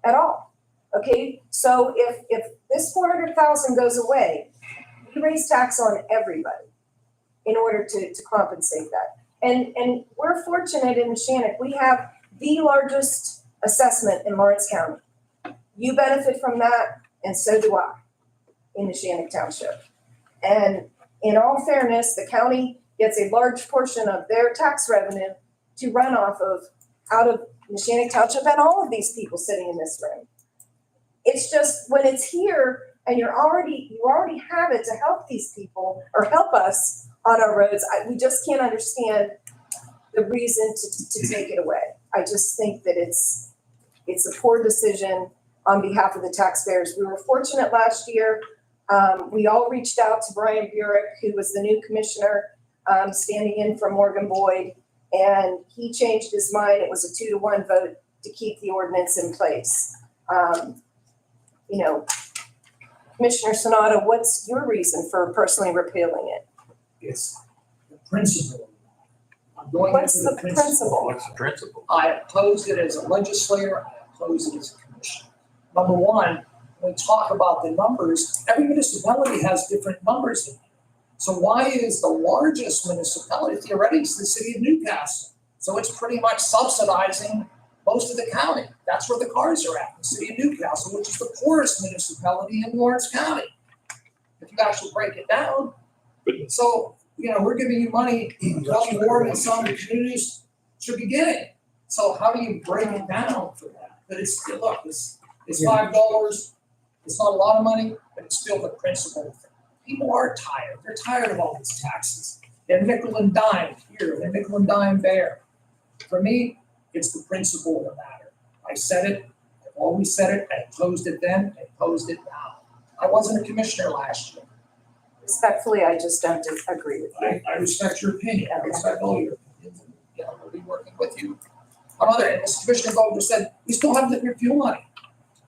at all. Okay, so if this $400,000 goes away, we raise tax on everybody in order to compensate that. And we're fortunate in Neshannock, we have the largest assessment in Lawrence County. You benefit from that, and so do I in Neshannock Township. And in all fairness, the county gets a large portion of their tax revenue to run off of out of Neshannock Township and all of these people sitting in this room. It's just when it's here and you already have it to help these people or help us on our roads, we just can't understand the reason to take it away. I just think that it's a poor decision on behalf of the taxpayers. We were fortunate last year. We all reached out to Brian Burek, who was the new commissioner, standing in for Morgan Boyd, and he changed his mind. It was a 2-to-1 vote to keep the ordinance in place. Commissioner Sonato, what's your reason for personally repealing it? It's the principle. I'm going What's into the principle? What's the principle? I opposed it as a legislator, I opposed it as a commissioner. Number one, when we talk about the numbers, every municipality has different numbers in it. So why is the largest municipality theoretically the city of Newcastle? So it's pretty much subsidizing most of the county. That's where the cars are at, the city of Newcastle, which is the poorest municipality in Lawrence County. If you actually break it down. So, we're giving you money, probably more than some communities should be getting. So how do you break it down for that? But it's $5. It's not a lot of money, but it's still the principle. People are tired. They're tired of all these taxes. They're nickel and dime here, they're nickel and dime there. For me, it's the principle of the matter. I said it, I've always said it, I opposed it then, I opposed it now. I wasn't a commissioner last year. Respectfully, I just don't agree with you. I respect your opinion, I respect all your opinions, and, we'll be working with you on other, and as Commissioner Vogler said, we still have liquid fuel money.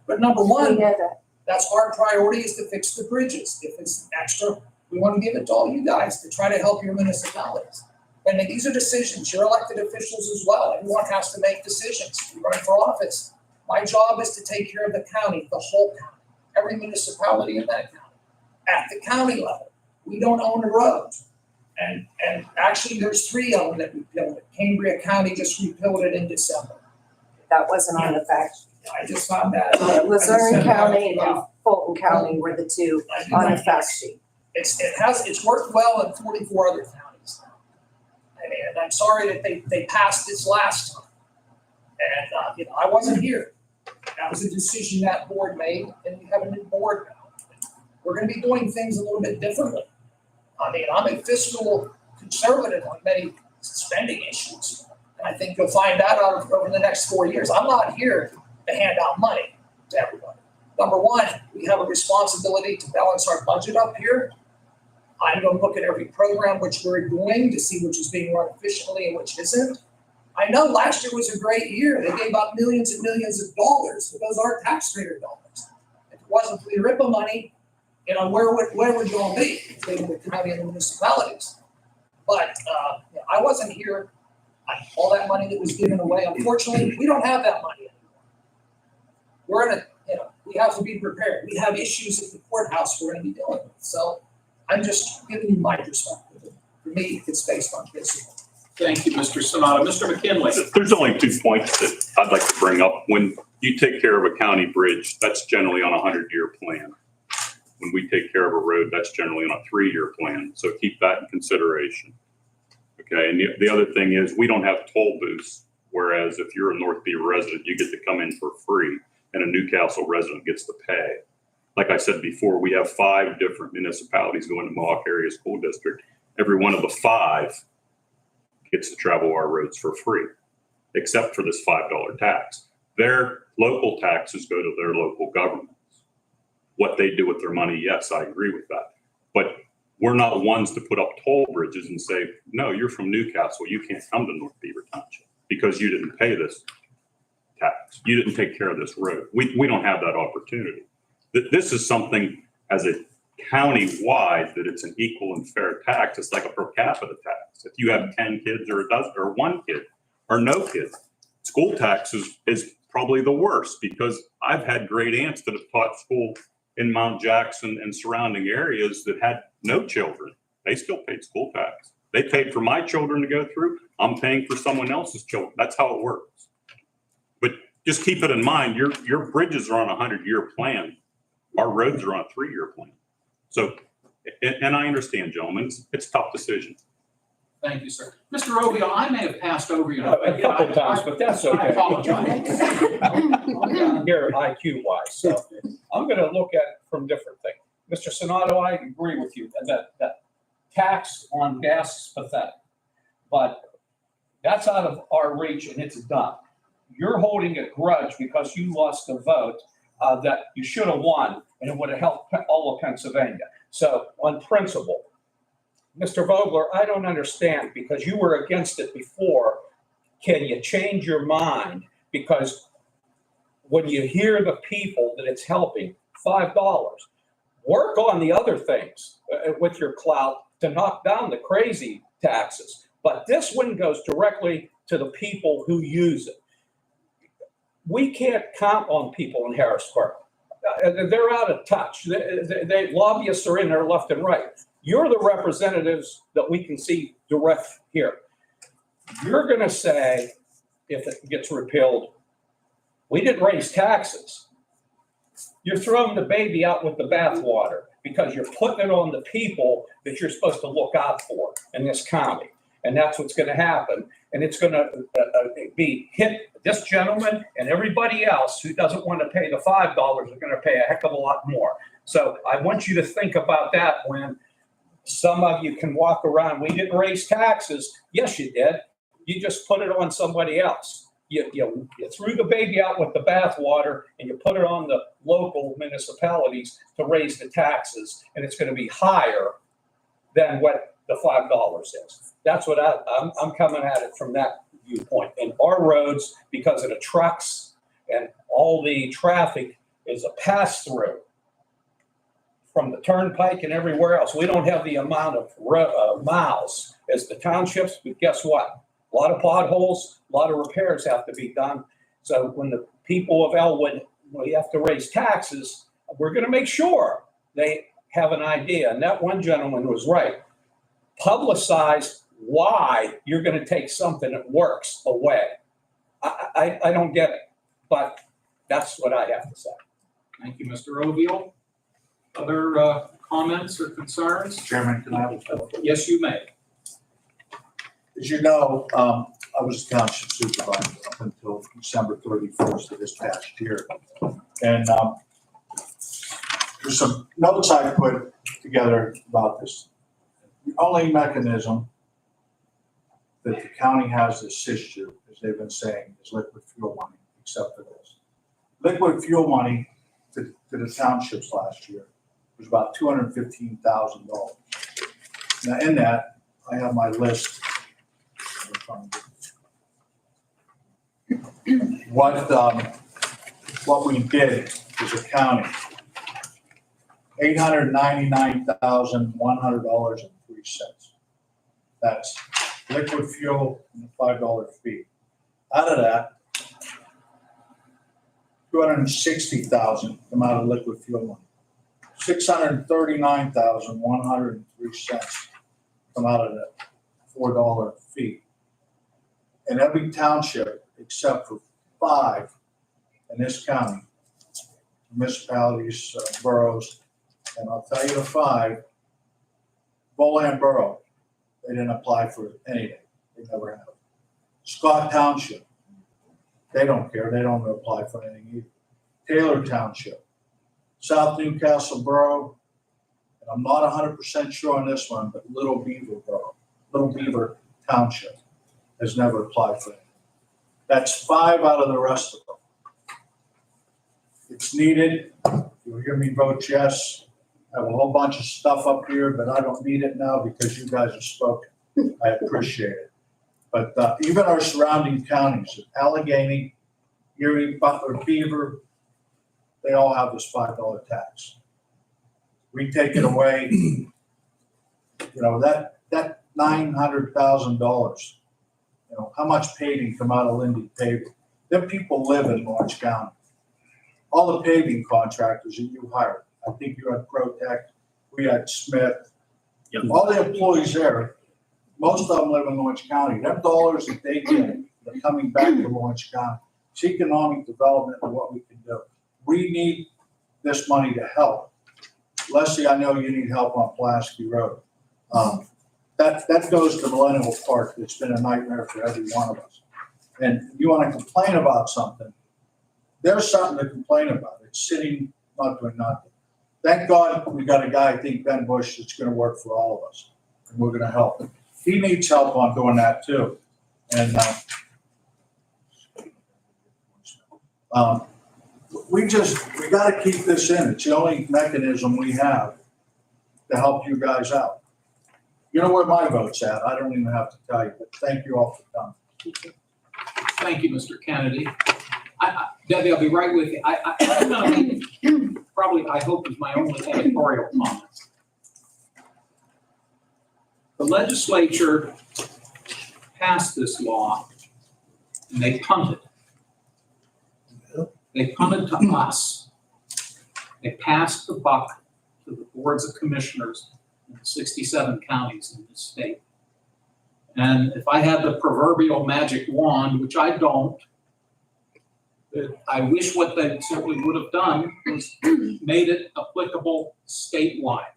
But number We one, know that. that's our priority is to fix the bridges. If it's extra, we want to give it to all you guys to try to help your municipalities. And these are decisions, you're elected officials as well, everyone has to make decisions, you run for office. My job is to take care of the county, the whole county, every municipality in that county, at the county level. We don't own the roads. And actually, there's 3 of them that repealed it. Cambria County just repealed it in December. That wasn't on the fact. I just found that. Luzerne County and Fulton County were the 2 on the fact sheet. It's worked well in 44 other counties. And I'm sorry that they passed this last time. And, I wasn't here. That was a decision that board made, and we have a new board now. We're gonna be doing things a little bit differently. I'm a fiscal conservative on many spending issues. And I think you'll find that out over the next 4 years. I'm not here to hand out money to everybody. Number one, we have a responsibility to balance our budget up here. I'm going to look at every program which we're doing to see which is being run efficiently and which isn't. I know last year was a great year. They gave out millions and millions of dollars, but those aren't taxpayer dollars. If it wasn't for the RIPA money, where would you all be? Including the county and the municipalities. But I wasn't here. All that money that was given away, unfortunately, we don't have that money anymore. We're in a, we have to be prepared. We have issues at the courthouse we're going to be dealing with. So I'm just giving you my perspective. For me, it's based on principle. Thank you, Mr. Sonata. Mr. McKinley. There's only 2 points that I'd like to bring up. When you take care of a county bridge, that's generally on a 100-year plan. When we take care of a road, that's generally on a 3-year plan. So keep that in consideration. Okay, and the other thing is we don't have toll booths, whereas if you're a North Beaver resident, you get to come in for free and a Newcastle resident gets to pay. Like I said before, we have 5 different municipalities going to Mohawk Area School District. Every one of the 5 gets to travel our roads for free, except for this $5 tax. Their local taxes go to their local governments. What they do with their money, yes, I agree with that. But we're not ones to put up toll bridges and say, no, you're from Newcastle, you can't come to North Beaver Township because you didn't pay this tax. You didn't take care of this road. We don't have that opportunity. This is something as a county-wide that it's an equal and fair tax. It's like a per capita tax. If you have 10 kids or a dozen or 1 kid or no kids, school tax is probably the worst because I've had great aunts that have taught school in Mount Jackson and surrounding areas that had no children. They still paid school tax. They paid for my children to go through. I'm paying for someone else's children. That's how it works. But just keep it in mind, your bridges are on a 100-year plan. Our roads are on a 3-year plan. So, and I understand, gentlemen, it's a tough decision. Thank you, sir. Mr. Ovio, I may have passed over you. A couple times, but that's okay. I apologize. Here, IQ wise, so I'm gonna look at it from different things. Mr. Sonato, I agree with you that tax on gas is pathetic, but that's out of our reach and it's done. You're holding a grudge because you lost a vote that you should have won and it would have helped all of Pennsylvania. So on principle, Mr. Vogler, I don't understand because you were against it before. Can you change your mind? Because when you hear the people that it's helping, $5, work on the other things with your clout to knock down the crazy taxes. But this one goes directly to the people who use it. We can't count on people in Harrisburg. They're out of touch. They lobbyists are in there left and right. You're the representatives that we can see direct here. You're going to say, if it gets repealed, we didn't raise taxes. You're throwing the baby out with the bathwater because you're putting it on the people that you're supposed to look out for in this county. And that's what's going to happen. And it's going to be hit this gentleman and everybody else who doesn't want to pay the $5 are going to pay a heck of a lot more. So I want you to think about that when some of you can walk around. We didn't raise taxes. Yes, you did. You just put it on somebody else. You threw the baby out with the bathwater and you put it on the local municipalities to raise the taxes. And it's going to be higher than what the $5 is. That's what I'm coming at it from that viewpoint. And our roads, because of the trucks and all the traffic, is a pass through from the turnpike and everywhere else. We don't have the amount of miles as the townships, but guess what? A lot of potholes, a lot of repairs have to be done. So when the people of Elwood, we have to raise taxes, we're going to make sure they have an idea. And that one gentleman was right. Publicize why you're going to take something that works away. I don't get it, but that's what I have to say. Thank you, Mr. Ovio. Other comments or concerns? Chairman, can I have a Yes, you may. As you know, I was a township supervisor up until December 31st of this past year. And there's some notes I put together about this. The only mechanism that the county has this issue, as they've been saying, is liquid fuel money, except for this. Liquid fuel money to the townships last year was about $215,000. Now, in that, I have my list. What we did as a county, $899,100.03. That's liquid fuel and a $5 fee. Out of that, $260,000 come out of liquid fuel money. $639,103 come out of the $4 fee. And every township, except for 5 in this county, municipalities, boroughs, and I'll tell you the 5, Boland Borough, they didn't apply for anything. They never have. Scott Township, they don't care. They don't apply for anything either. Taylor Township, South Newcastle Borough, and I'm not 100% sure on this one, but Little Beaver Borough, Little Beaver Township has never applied for it. That's 5 out of the rest of them. It's needed. You'll hear me vote yes. I have a whole bunch of stuff up here, but I don't need it now because you guys have spoken. I appreciate it. But even our surrounding counties, Allegheny, Erie, Butler, Beaver, they all have this $5 tax. We take it away, that $900,000, how much paving come out of Lindy Paving? Them people live in Orange County. All the paving contractors that you hired, I think you had Protect, we had Smith, all the employees there, most of them live in Orange County. Them dollars that they get are coming back to Orange County. It's economic development and what we can do. We need this money to help. Leslie, I know you need help on Pulaski Road. That goes to Millennial Park. It's been a nightmare for every one of us. And you want to complain about something, there's something to complain about. It's sitting, not doing nothing. Thank God we got a guy, I think Ben Bush, that's going to work for all of us. And we're going to help him. He needs help on doing that too. And we got to keep this in. It's the only mechanism we have to help you guys out. You know where my vote's at. I don't even have to tell you, but thank you all for coming. Thank you, Mr. Kennedy. Debbie, I'll be right with you. I'm gonna make probably, I hope, is my only editorial comment. The legislature passed this law and they punted. They punted to us. They passed the buck to the boards of commissioners in the 67 counties in this state. And if I had the proverbial magic wand, which I don't, I wish what they simply would have done was made it applicable statewide.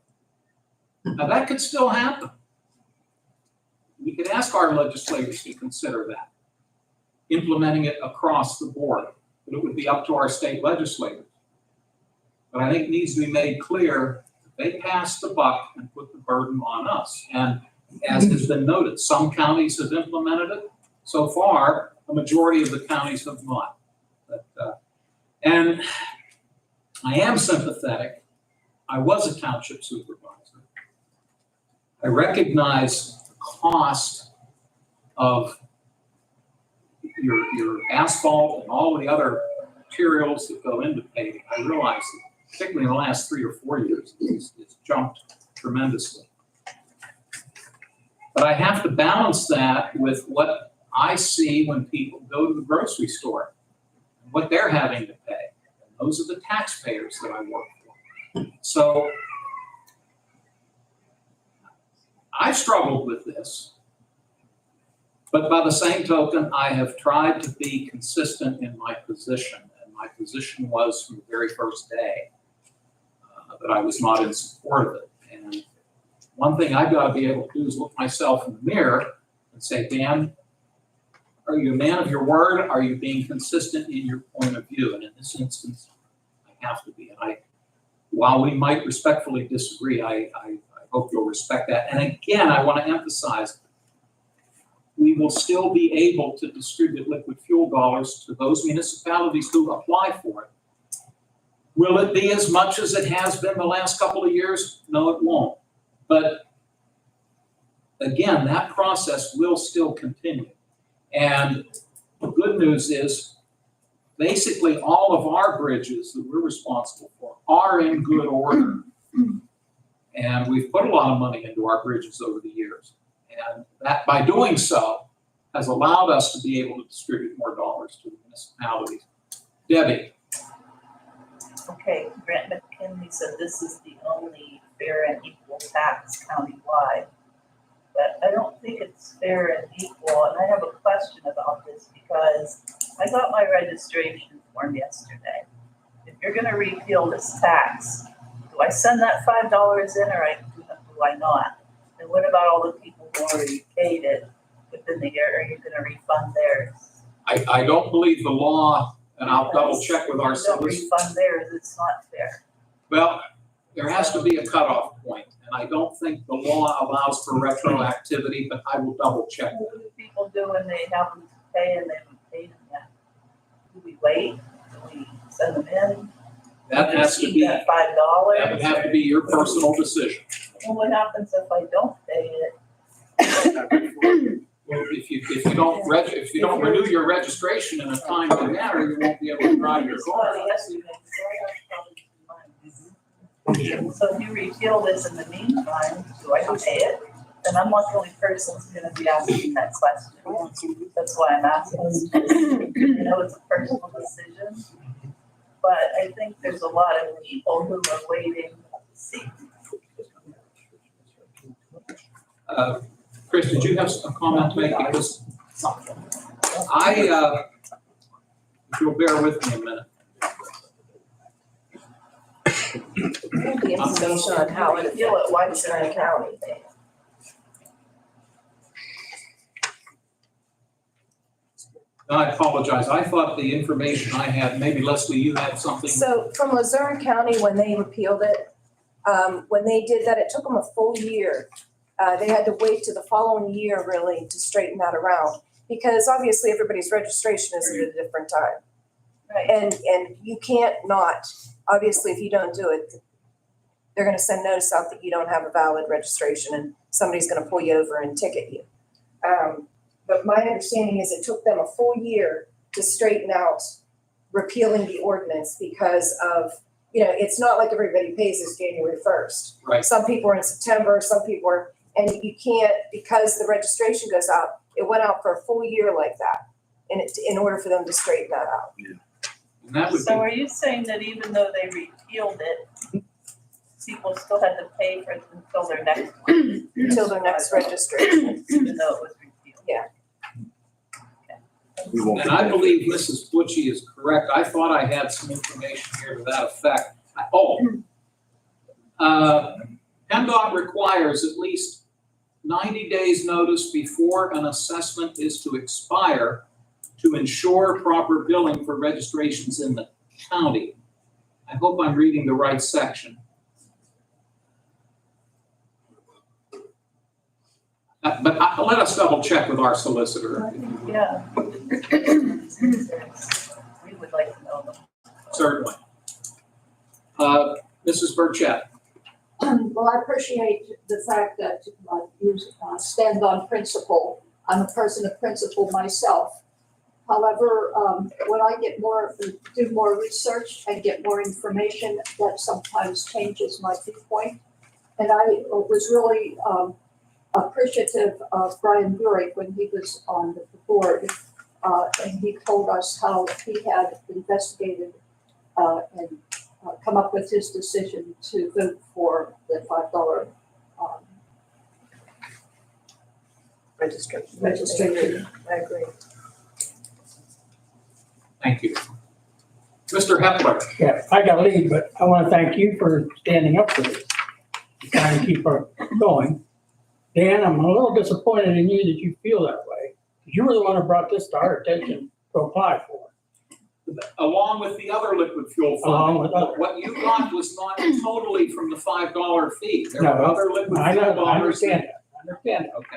Now that could still happen. We could ask our legislators to consider that, implementing it across the board, but it would be up to our state legislators. But I think it needs to be made clear that they passed the buck and put the burden on us. And as has been noted, some counties have implemented it. So far, a majority of the counties have not. And I am sympathetic. I was a township supervisor. I recognize the cost of your asphalt and all the other materials that go into paving. I realize that particularly in the last 3 or 4 years, it's jumped tremendously. But I have to balance that with what I see when people go to the grocery store, and what they're having to pay. And those are the taxpayers that I work for. So I've struggled with this. But by the same token, I have tried to be consistent in my position. And my position was from the very first day that I was not in support of it. And one thing I've got to be able to do is look myself in the mirror and say, Dan, are you a man of your word? Are you being consistent in your point of view? And in this instance, I have to be. And while we might respectfully disagree, I hope you'll respect that. And again, I want to emphasize, we we will still be able to distribute liquid fuel dollars to those municipalities who apply for it. Will it be as much as it has been the last couple of years? No, it won't. But again, that process will still continue. And the good news is, basically all of our bridges that we're responsible for are in good order. And we've put a lot of money into our bridges over the years. And that, by doing so, has allowed us to be able to distribute more dollars to the municipalities. Debbie? Okay, Grant McKinley said this is the only fair and equal tax countywide. But I don't think it's fair and equal, and I have a question about this because I got my registration form yesterday. If you're gonna repeal this tax, do I send that $5 in or do I not? And what about all the people who already paid it within the year? Are you gonna refund theirs? I don't believe the law, and I'll double check with our If you don't solicitor. refund theirs, it's not fair. Well, there has to be a cutoff point, and I don't think the law allows for retroactivity, but I will double check. What do people do when they happen to pay and they haven't paid them yet? Do we wait? Do we send them in? That has to be, That $5? that would have to be your personal decision. Well, what happens if I don't pay it? Well, if you don't renew your registration in a timely manner, you won't be able to drive your car. So if you repeal this in the meantime, do I pay it? And I'm not the only person who's gonna be asking that question. That's why I'm asking. I know it's a personal decision, but I think there's a lot of people who are waiting to see. Chris, did you have a comment to make? Because if you'll bear with me a minute. The information on how it Feel it, why affects Luzerne County. I apologize. I thought the information I had, maybe Leslie, you had something. So from Luzerne County, when they repealed it, when they did that, it took them a full year. They had to wait to the following year really to straighten that around, because obviously everybody's registration is at a different time. Right. And you can't not, obviously, if you don't do it, they're gonna send notice out that you don't have a valid registration and somebody's gonna pull you over and ticket you. But my understanding is it took them a full year to straighten out repealing the ordinance because of, it's not like everybody pays this January 1st. Right. Some people are in September, some people are, and you can't, because the registration goes out, it went out for a full year like that. In order for them to straighten that out. And that would So be, are you saying that even though they repealed it, people still had to pay for it until their next one? Until their next registration. Even though it was repealed? Yeah. We won't and be I paying. believe Mrs. Butchie is correct. I thought I had some information here to that effect. PennDOT requires at least 90 days notice before an assessment is to expire to ensure proper billing for registrations in the county. I hope I'm reading the right section. But let us double check with our solicitor, Yeah. We would like to know them. certainly. Mrs. Burchett. Well, I appreciate the fact that you stand on principle. I'm a person of principle myself. However, when I do more research and get more information, that sometimes changes my viewpoint. And I was really appreciative of Brian Burek when he was on the board. And he told us how he had investigated and come up with his decision to vote for the $5 registration. I agree. Thank you. Mr. Hepler. Yeah, I got to leave, but I want to thank you for standing up for this, trying to keep her going. Dan, I'm a little disappointed in you that you feel that way. You were the one who brought this to our attention to apply for. Along with the other liquid fuel Along funding, with other. what you got was not totally from the $5 fee. There were No, other liquid I fuel know, I dollars. understand that, I understand that. Okay.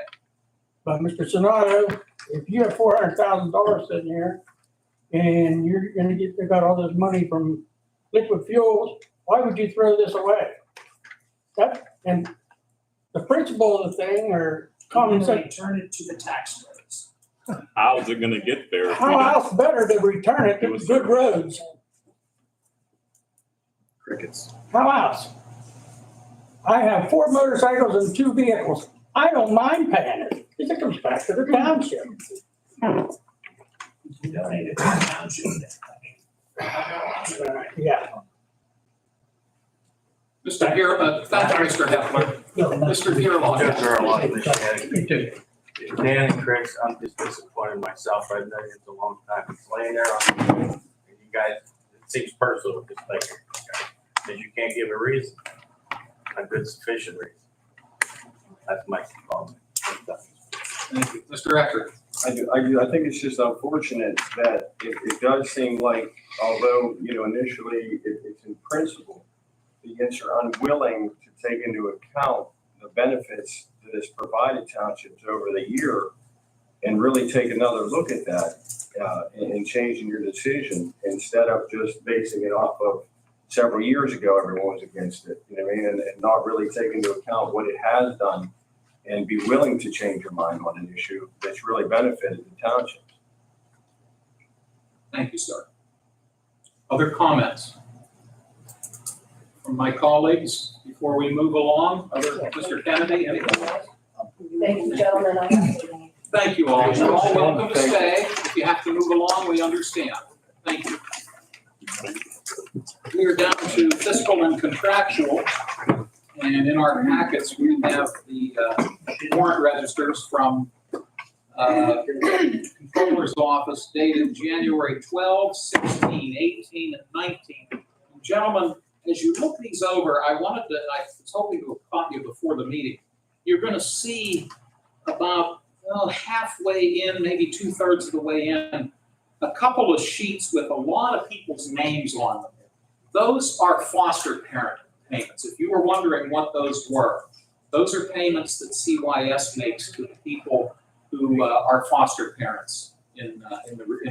But Mr. Sonato, if you have $400,000 sitting here and you're gonna they got all this money from liquid fuels, why would you throw this away? And the principle of the thing or common sense, Return it to the taxpayers. How's it gonna get there? how else better to return it to good roads? Crickets. How else? I have 4 motorcycles and 2 vehicles. I don't mind paying it. It comes back to the township. You donate it to the township. Yeah. Mr. Here, thank you, Mr. Heffler. Mr. Veerlaw. Jeff Earl, Michigan. You too. Dan and Chris, I'm just disappointed myself. I've known you for a long time. It's laying there on and you guys, it seems personal with this thing. Because you can't give a reason, a good sufficient reason. That's my comment. Thank you. Mr. Eckert. I do. I think it's just unfortunate that it does seem like, although, initially it's in principle, the Yints are unwilling to take into account the benefits that has provided townships over the year and really take another look at that and changing your decision instead of just basing it off of several years ago, everyone was against it, and not really taking into account what it has done and be willing to change your mind on an issue that's really benefited the townships. Thank you, sir. Other comments from my colleagues before we move along? Mr. Kennedy, anything else? Thank you, gentlemen. I have to. Thank you all. You're all welcome to stay. If you have to move along, we understand. Thank you. We are down to fiscal and contractual. And in our packets, we have the warrant registers from Controller's Office dated January 12, 16, 18, and 19. Gentlemen, as you look these over, I was hoping to have caught you before the meeting. You're going to see about halfway in, maybe 2/3 of the way in, a couple of sheets with a lot of people's names on them. Those are foster parent payments. If you were wondering what those were, those are payments that CYS makes to people who are foster parents in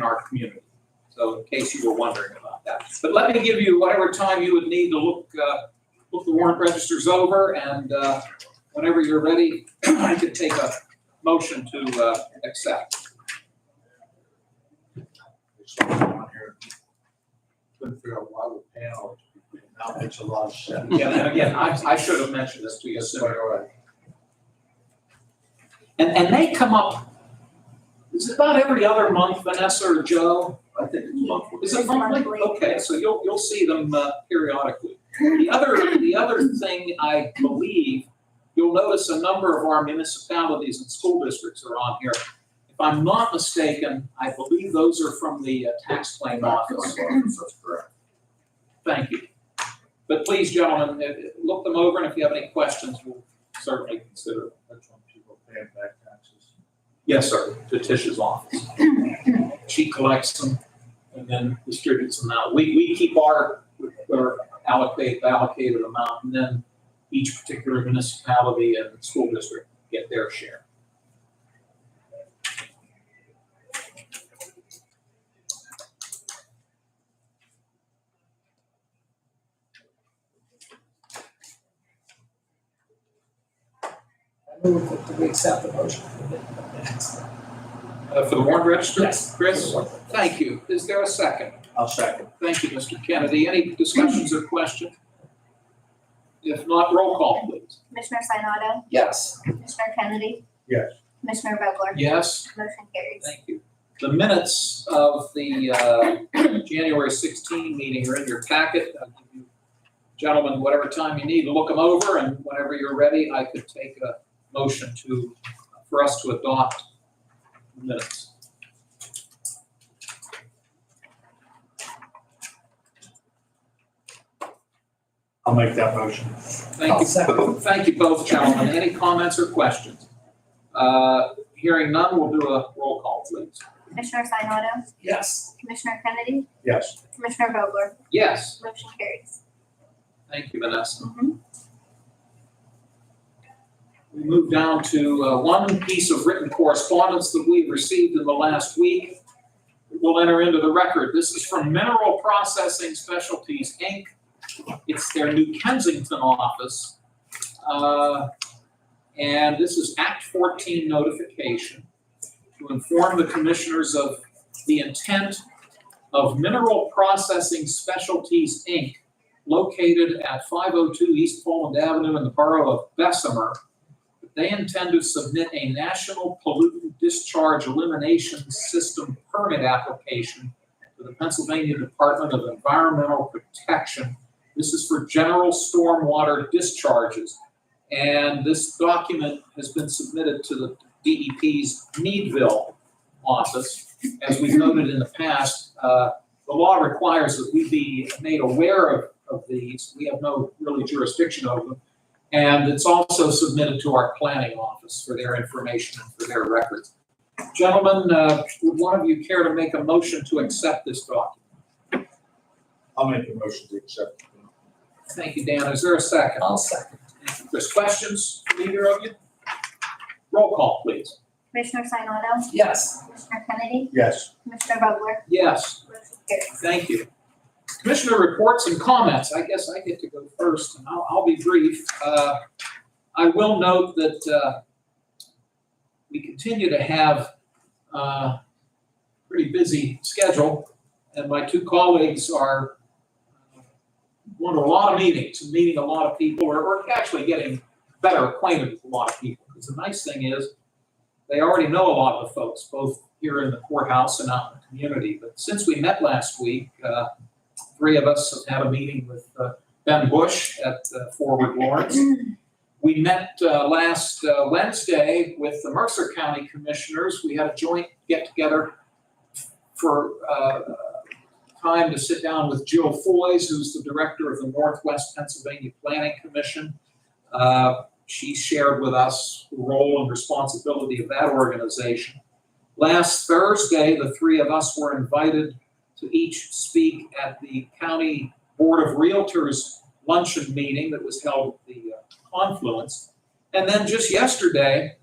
our community. So in case you were wondering about that. But let me give you whatever time you would need to look the warrant registers over, and whenever you're ready, I could take a motion to accept. Couldn't figure out why we're paying all these people. Now it makes a lot of sense. Yeah, and again, I should have mentioned this to you sooner. And they come up, is it about every other month, Vanessa or Joe? I think it's monthly. Is it monthly? Okay, so you'll see them periodically. The other thing I believe, you'll notice a number of our municipalities and school districts are on here. If I'm not mistaken, I believe those are from the tax claim office. That's correct. Thank you. But please, gentlemen, look them over, and if you have any questions, we'll certainly consider them. That's when people pay back taxes. Yes, sir, to Tish's office. She collects them and then distributes them out. We keep our allocated amount, and then each particular municipality and school district get their share. I move that we accept the motion. For the warrant register? Yes. Chris? Thank you. Is there a second? I'll second. Thank you, Mr. Kennedy. Any discussions or questions? If not, roll call, please. Commissioner Sinata, Yes. Commissioner Kennedy, Yes. Commissioner Vogler, Yes? motion carries. Thank you. The minutes of the January 16 meeting are in your packet. I'll give you, gentlemen, whatever time you need to look them over, and whenever you're ready, I could take a motion for us to adopt the minutes. I'll make that motion. Thank you. Thank you both, gentlemen. Any comments or questions? Hearing none, we'll do a roll call, please. Commissioner Sinata, Yes. Commissioner Kennedy, Yes. Commissioner Vogler, Yes. motion carries. Thank you, Vanessa. We move down to one piece of written correspondence that we received in the last week. We'll enter into the record. This is from Mineral Processing Specialties, Inc. It's their New Kensington office. And this is Act 14 notification to inform the commissioners of the intent of Mineral Processing Specialties, Inc., located at 502 East Poland Avenue in the borough of Bessemer. They intend to submit a National Pollutant Discharge Elimination System permit application to the Pennsylvania Department of Environmental Protection. This is for general stormwater discharges. And this document has been submitted to the DEP's Meadville office. As we've noted in the past, the law requires that we be made aware of these. We have no really jurisdiction over them. And it's also submitted to our planning office for their information and for their records. Gentlemen, would one of you care to make a motion to accept this document? I'll make a motion to accept. Thank you, Dan. Is there a second? I'll second. If there's questions from either of you? Roll call, please. Commissioner Sinata, Yes. Commissioner Kennedy, Yes. Commissioner Vogler, Yes. motion carries. Thank you. Commissioner reports and comments. I guess I get to go first, and I'll be brief. I will note that we continue to have a pretty busy schedule, and my two colleagues are going to a lot of meetings and meeting a lot of people, or actually getting better acquainted with a lot of people. Because the nice thing is, they already know a lot of the folks, both here in the courthouse and out in the community. But since we met last week, three of us have had a meeting with Ben Bush at Forward Lawrence. We met last Wednesday with the Mercer County Commissioners. We had a joint get-together for time to sit down with Jill Foys, who's the director of the Northwest Pennsylvania Planning Commission. She shared with us the role and responsibility of that organization. Last Thursday, the three of us were invited to each speak at the County Board of Realtors luncheon meeting that was held at the Confluence. And then just yesterday,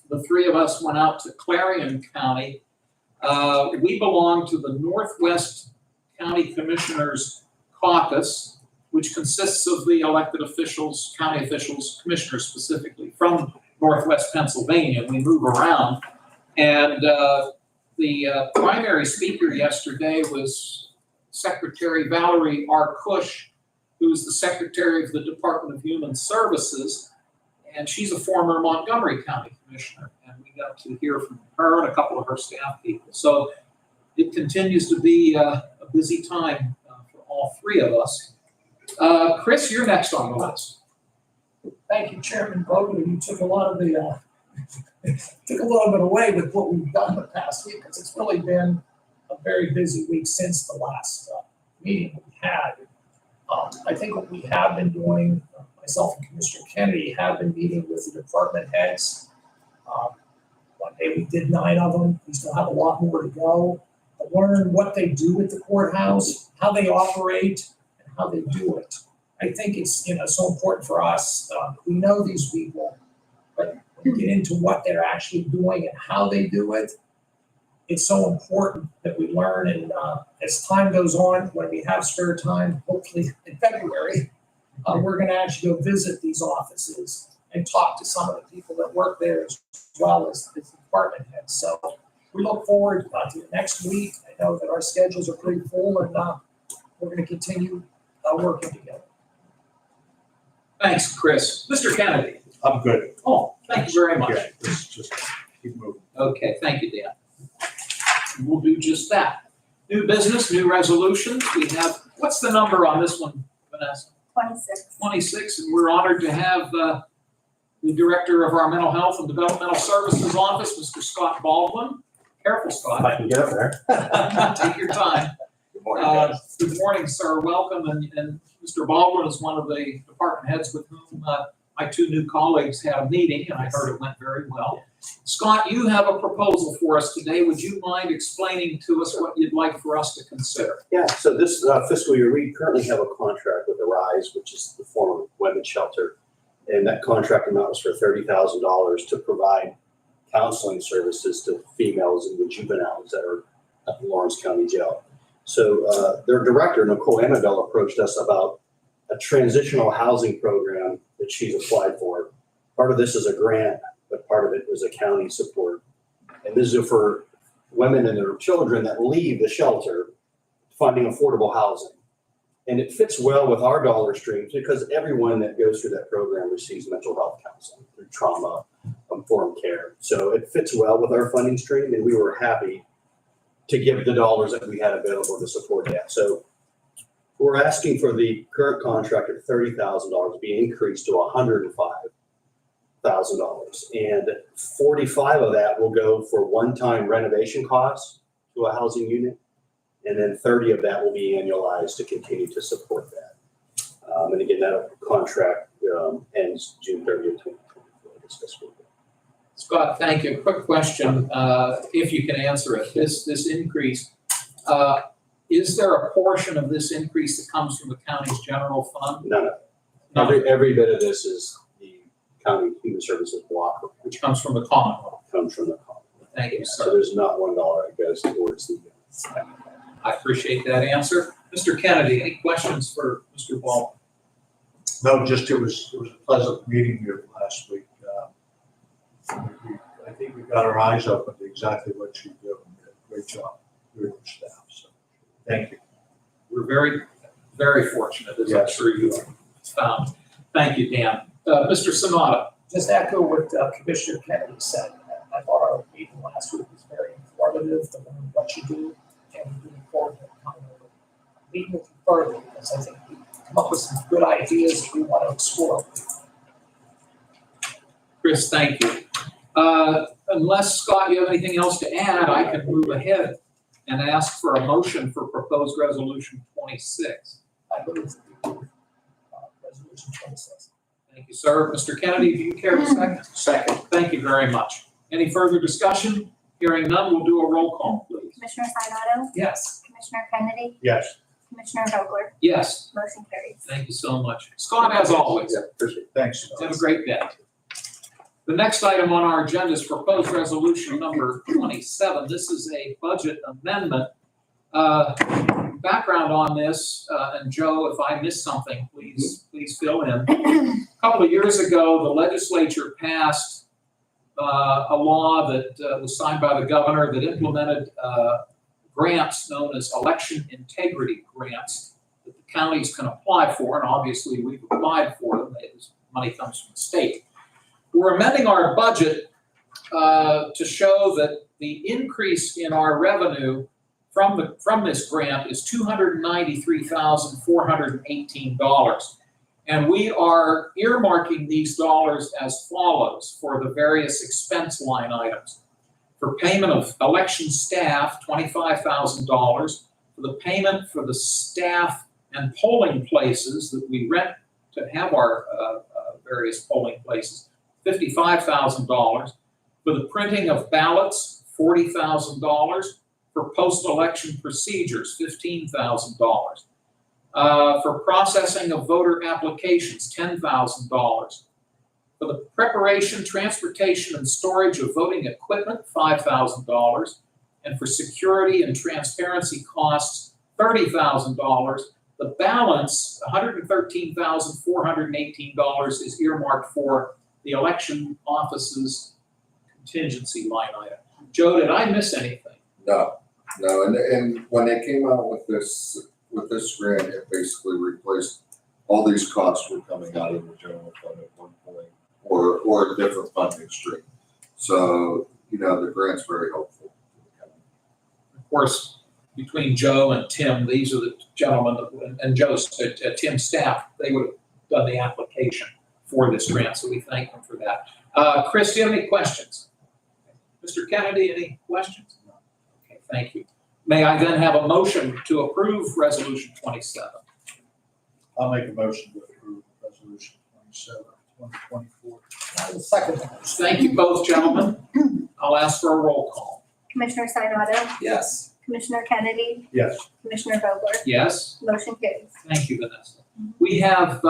the three of us went out to Clarion County. We belong to the Northwest County Commissioners Caucus, which consists of the elected officials, county officials, commissioners specifically, from Northwest Pennsylvania. We move around. And the primary speaker yesterday was Secretary Valerie R. Cush, who's the Secretary of the Department of Human Services, and she's a former Montgomery County Commissioner. And we got to hear from her and a couple of her staff people. So it continues to be a busy time for all three of us. Chris, you're next on the list. Thank you, Chairman Vogler. You took a lot of the, took a little bit away with what we've done the past week, because it's really been a very busy week since the last meeting that we had. I think what we have been doing, myself and Commissioner Kennedy have been meeting with the department heads. One day we did 9 of them. We still have a lot more to go. Learn what they do at the courthouse, how they operate, and how they do it. I think it's so important for us. We know these people, but when we get into what they're actually doing and how they do it, it's so important that we learn. And as time goes on, when we have spare time, hopefully in February, we're going to actually go visit these offices and talk to some of the people that work there as well as the department heads. So we look forward to the next week. I know that our schedules are pretty full, and we're going to continue working together. Thanks, Chris. Mr. Kennedy. I'm good. Oh, thank you very much. Yeah, let's just keep moving. Okay, thank you, Dan. We'll do just that. New business, new resolutions. We have, what's the number on this one, Vanessa? 26. 26, and we're honored to have the Director of our Mental Health and Developmental Services Office, Mr. Scott Baldwin. Careful, Scott. If I can get up there. Take your time. Good morning, guys. Good morning, sir. Welcome. And Mr. Baldwin is one of the department heads with whom my two new colleagues had a meeting, and I heard it went very well. Scott, you have a proposal for us today. Would you mind explaining to us what you'd like for us to consider? Yeah, so this fiscal year, we currently have a contract with Arise, which is the former women's shelter. And that contract amount was for $30,000 to provide counseling services to females and the juveniles that are at the Lawrence County Jail. So their director, Nicole Annabelle, approached us about a transitional housing program that she's applied for. Part of this is a grant, but part of it was a county support. And this is for women and their children that leave the shelter, finding affordable housing. And it fits well with our dollar streams because everyone that goes through that program receives mental health counseling through trauma, informed care. So it fits well with our funding stream, and we were happy to give the dollars that we had available to support that. So we're asking for the current contract of $30,000 to be increased to $105,000. And 45 of that will go for one-time renovation costs to a housing unit. And then 30 of that will be annualized to continue to support that. And again, that contract ends June 30th, 2024, this fiscal year. Scott, thank you. Quick question, if you can answer it. This increase, is there a portion of this increase that comes from the county's general fund? None of it. None. Every bit of this is the county human services block, Which comes from the Commonwealth. comes from the county. Thank you, So sir. there's not $1 that goes towards the. I appreciate that answer. Mr. Kennedy, any questions for Mr. Ball? No, just it was a pleasant meeting here last week. I think we got our eyes open to exactly what you do. Great job, your staff. So, thank you. We're very, very fortunate, as I'm Yes. sure you found. Thank you, Dan. Mr. Sanada. Just echo what Commissioner Kennedy said. I thought our meeting last week was very informative to learn what you do, and we look forward to meeting with you further, because I think we come up with some good ideas we want to explore. Chris, thank you. Unless, Scott, you have anything else to add, I can move ahead and ask for a motion for proposed resolution 26. I believe resolution 26. Thank you, sir. Mr. Kennedy, do you care to second? Second. Thank you very much. Any further discussion? Hearing none, we'll do a roll call, please. Commissioner Sinata, Yes. Commissioner Kennedy, Yes. Commissioner Vogler, Yes, motion carries. thank you so much. Scott, as always, Yeah, appreciate it. Thanks. have a great day. The next item on our agenda is proposed resolution number 27. This is a budget amendment. Background on this, and Joe, if I missed something, please fill in. A couple of years ago, the legislature passed a law that was signed by the governor that implemented grants known as election integrity grants that the counties can apply for, and obviously we've applied for them. This money comes from the state. We're amending our budget to show that the increase in our revenue from this grant is $293,418. And we are earmarking these dollars as follows for the various expense line items. For payment of election staff, $25,000. For the payment for the staff and polling places that we rent to have our various polling places, $55,000. For the printing of ballots, $40,000. For post-election procedures, $15,000. For processing of voter applications, $10,000. For the preparation, transportation, and storage of voting equipment, $5,000. And for security and transparency costs, $30,000. The balance, $113,418, is earmarked for the election office's contingency line item. Joe, did I miss anything? No, and when they came out with this grant, it basically replaced all these costs were coming out of the general fund at one point, or a different funding stream. So, the grant's very helpful. Of course, between Joe and Tim, these are the gentlemen, and Joe's, Tim's staff, they would have done the application for this grant, so we thank them for that. Chris, do you have any questions? Mr. Kennedy, any questions? Okay, thank you. May I then have a motion to approve resolution 27? I'll make a motion to approve resolution 27, 2024. I will second that. Thank you both, gentlemen. I'll ask for a roll call. Commissioner Sinata, Yes. Commissioner Kennedy, Yes. Commissioner Vogler, Yes? motion carries. Thank you, Vanessa. We have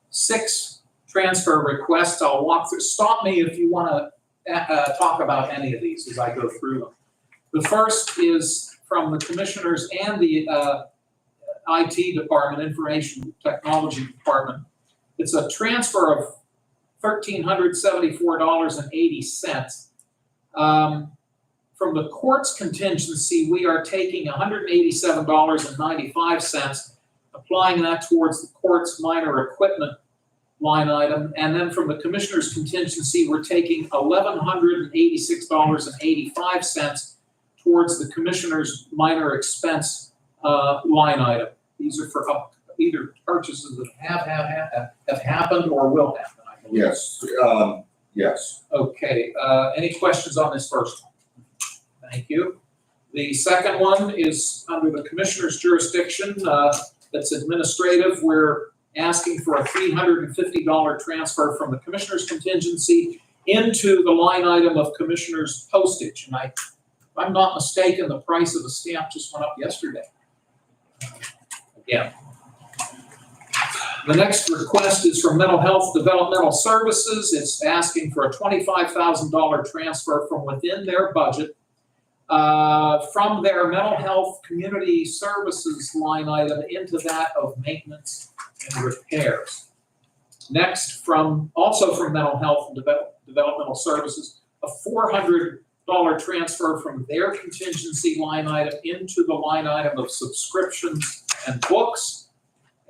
6 transfer requests. I'll walk through, stop me if you want to talk about any of these as I go through them. The first is from the commissioners and the IT department, information technology department. It's a transfer of $1,374.80. From the court's contingency, we are taking $187.95, applying that towards the court's minor equipment line item. And then from the commissioner's contingency, we're taking $1,186.85 towards the commissioner's minor expense line item. These are for either purchases that have happened or will happen, I believe. Yes, yes. Okay, any questions on this first one? Thank you. The second one is under the commissioner's jurisdiction, that's administrative. We're asking for a $350 transfer from the commissioner's contingency into the line item of commissioner's postage. And if I'm not mistaken, the price of the stamp just went up yesterday. Again. The next request is from Mental Health Developmental Services. It's asking for a $25,000 transfer from within their budget from their mental health community services line item into that of maintenance and repairs. Next, also from Mental Health and Developmental Services, a $400 transfer from their contingency line item into the line item of subscriptions and books.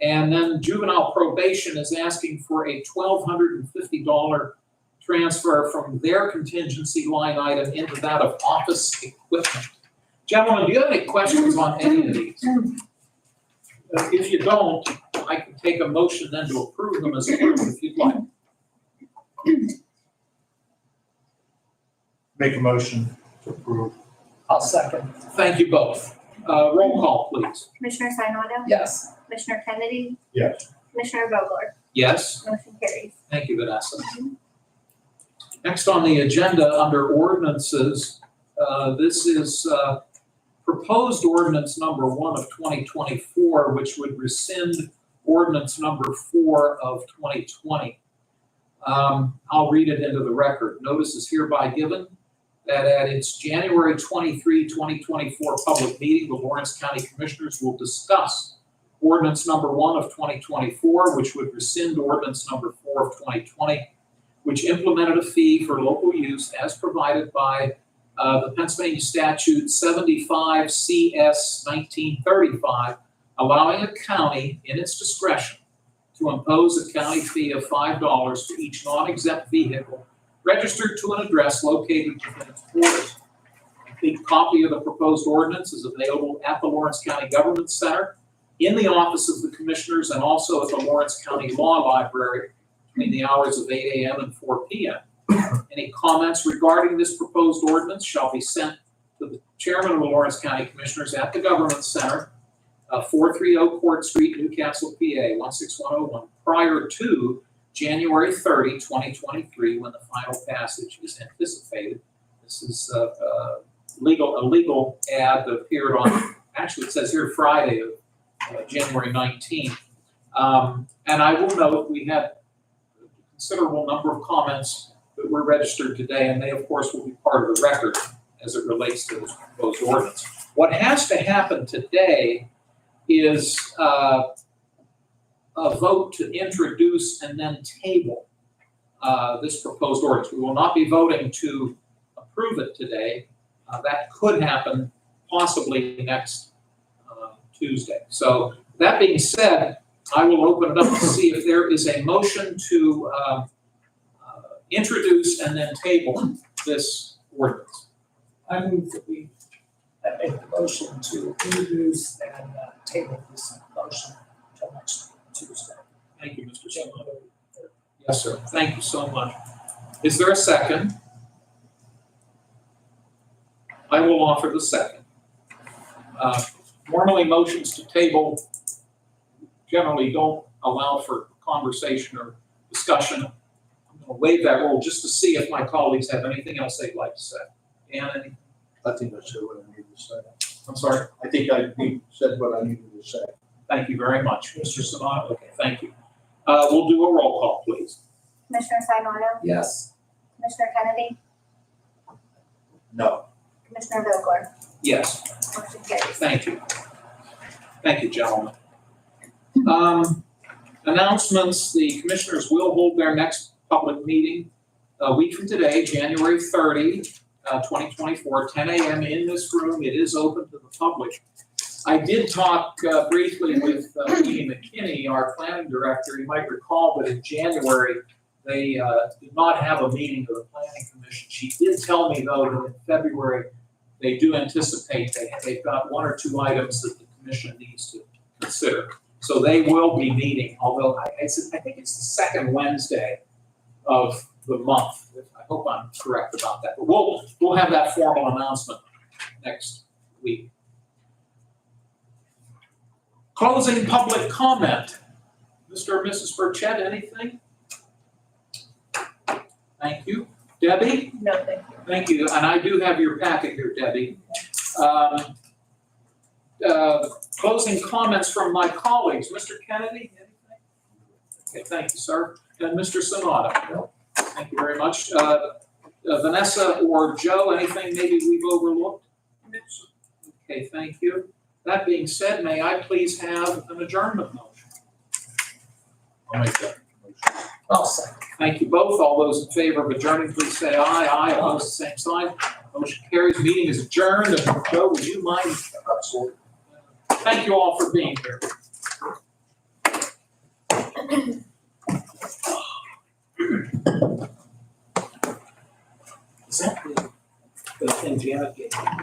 And then Juvenile Probation is asking for a $1,250 transfer from their contingency line item into that of office equipment. Gentlemen, do you have any questions on any of these? If you don't, I can take a motion then to approve them as approved if you'd like. Make a motion to approve. I'll second. Thank you both. Roll call, please. Commissioner Sinata? Yes. Commissioner Kennedy? Yes. Commissioner Vogler? Yes. Motion carries. Thank you, Vanessa. Next on the agenda under ordinances, this is proposed ordinance number 1 of 2024, which would rescind ordinance number 4 of 2020. I'll read it into the record. Notice is hereby given that at its January 23, 2024 public meeting, the Lawrence County Commissioners will discuss ordinance number 1 of 2024, which would rescind ordinance number 4 of 2020, which implemented a fee for local use as provided by the Pennsylvania statute 75 CS 1935, allowing a county in its discretion to impose a county fee of $5 for each non-exempt vehicle registered to an address located within its borders. A complete copy of the proposed ordinance is available at the Lawrence County Government Center, in the office of the commissioners, and also at the Lawrence County Law Library between the hours of 8 a.m. and 4 p.m. Any comments regarding this proposed ordinance shall be sent to the chairman of the Lawrence County Commissioners at the Government Center, 430 Court Street, Newcastle, PA, 16101, prior to January 30, 2023, when the final passage is anticipated. This is a legal ad that appeared on, actually it says here Friday of January 19th. And I will note we had a considerable number of comments that were registered today, and they of course will be part of the record as it relates to this proposed ordinance. What has to happen today is a vote to introduce and then table this proposed ordinance. We will not be voting to approve it today. That could happen possibly next Tuesday. So that being said, I will open it up to see if there is a motion to introduce and then table this ordinance. I move that we make the motion to introduce and table this motion until next Tuesday. Thank you, Mr. Chairman. Yes, sir. Thank you so much. Is there a second? I will offer the second. Normally, motions to table generally don't allow for conversation or discussion. I'm going to waive that rule just to see if my colleagues have anything else they'd like to say. Dan, anything? I think I said what I needed to say. I'm sorry. I think I said what I needed to say. Thank you very much, Mr. Sonata. Okay, thank you. We'll do a roll call, please. Commissioner Sinata, Yes. Commissioner Kennedy, No. Commissioner Vogler, Yes. motion carries. Thank you. Thank you, gentlemen. Announcements, the commissioners will hold their next public meeting a week from today, January 30, 2024, 10 a.m. in this room. It is open to the public. I did talk briefly with Amy McKinney, our planning director. You might recall that in January, they did not have a meeting of the planning commission. She did tell me, though, that in February, they do anticipate they've got one or two items that the commission needs to consider. So they will be meeting, although I think it's the second Wednesday of the month. I hope I'm correct about that. But we'll have that formal announcement next week. Closing public comment. Mr. or Mrs. Burchett, anything? Thank you. Debbie? No, thank you. Thank you, and I do have your packet here, Debbie. Closing comments from my colleagues. Mr. Kennedy, anything? Okay, thank you, sir. And Mr. Sonata? Thank you very much. Vanessa or Joe, anything maybe we've overlooked? Okay, thank you. That being said, may I please have an adjournment motion? I'll make that motion. I'll second. Thank you both. All those in favor of adjourning, please say aye. Aye, opposed, the same sign. Motion carries. Meeting is adjourned. And Joe, would you mind? Absolutely. Thank you all for being here. Is that the thing Janet gave me?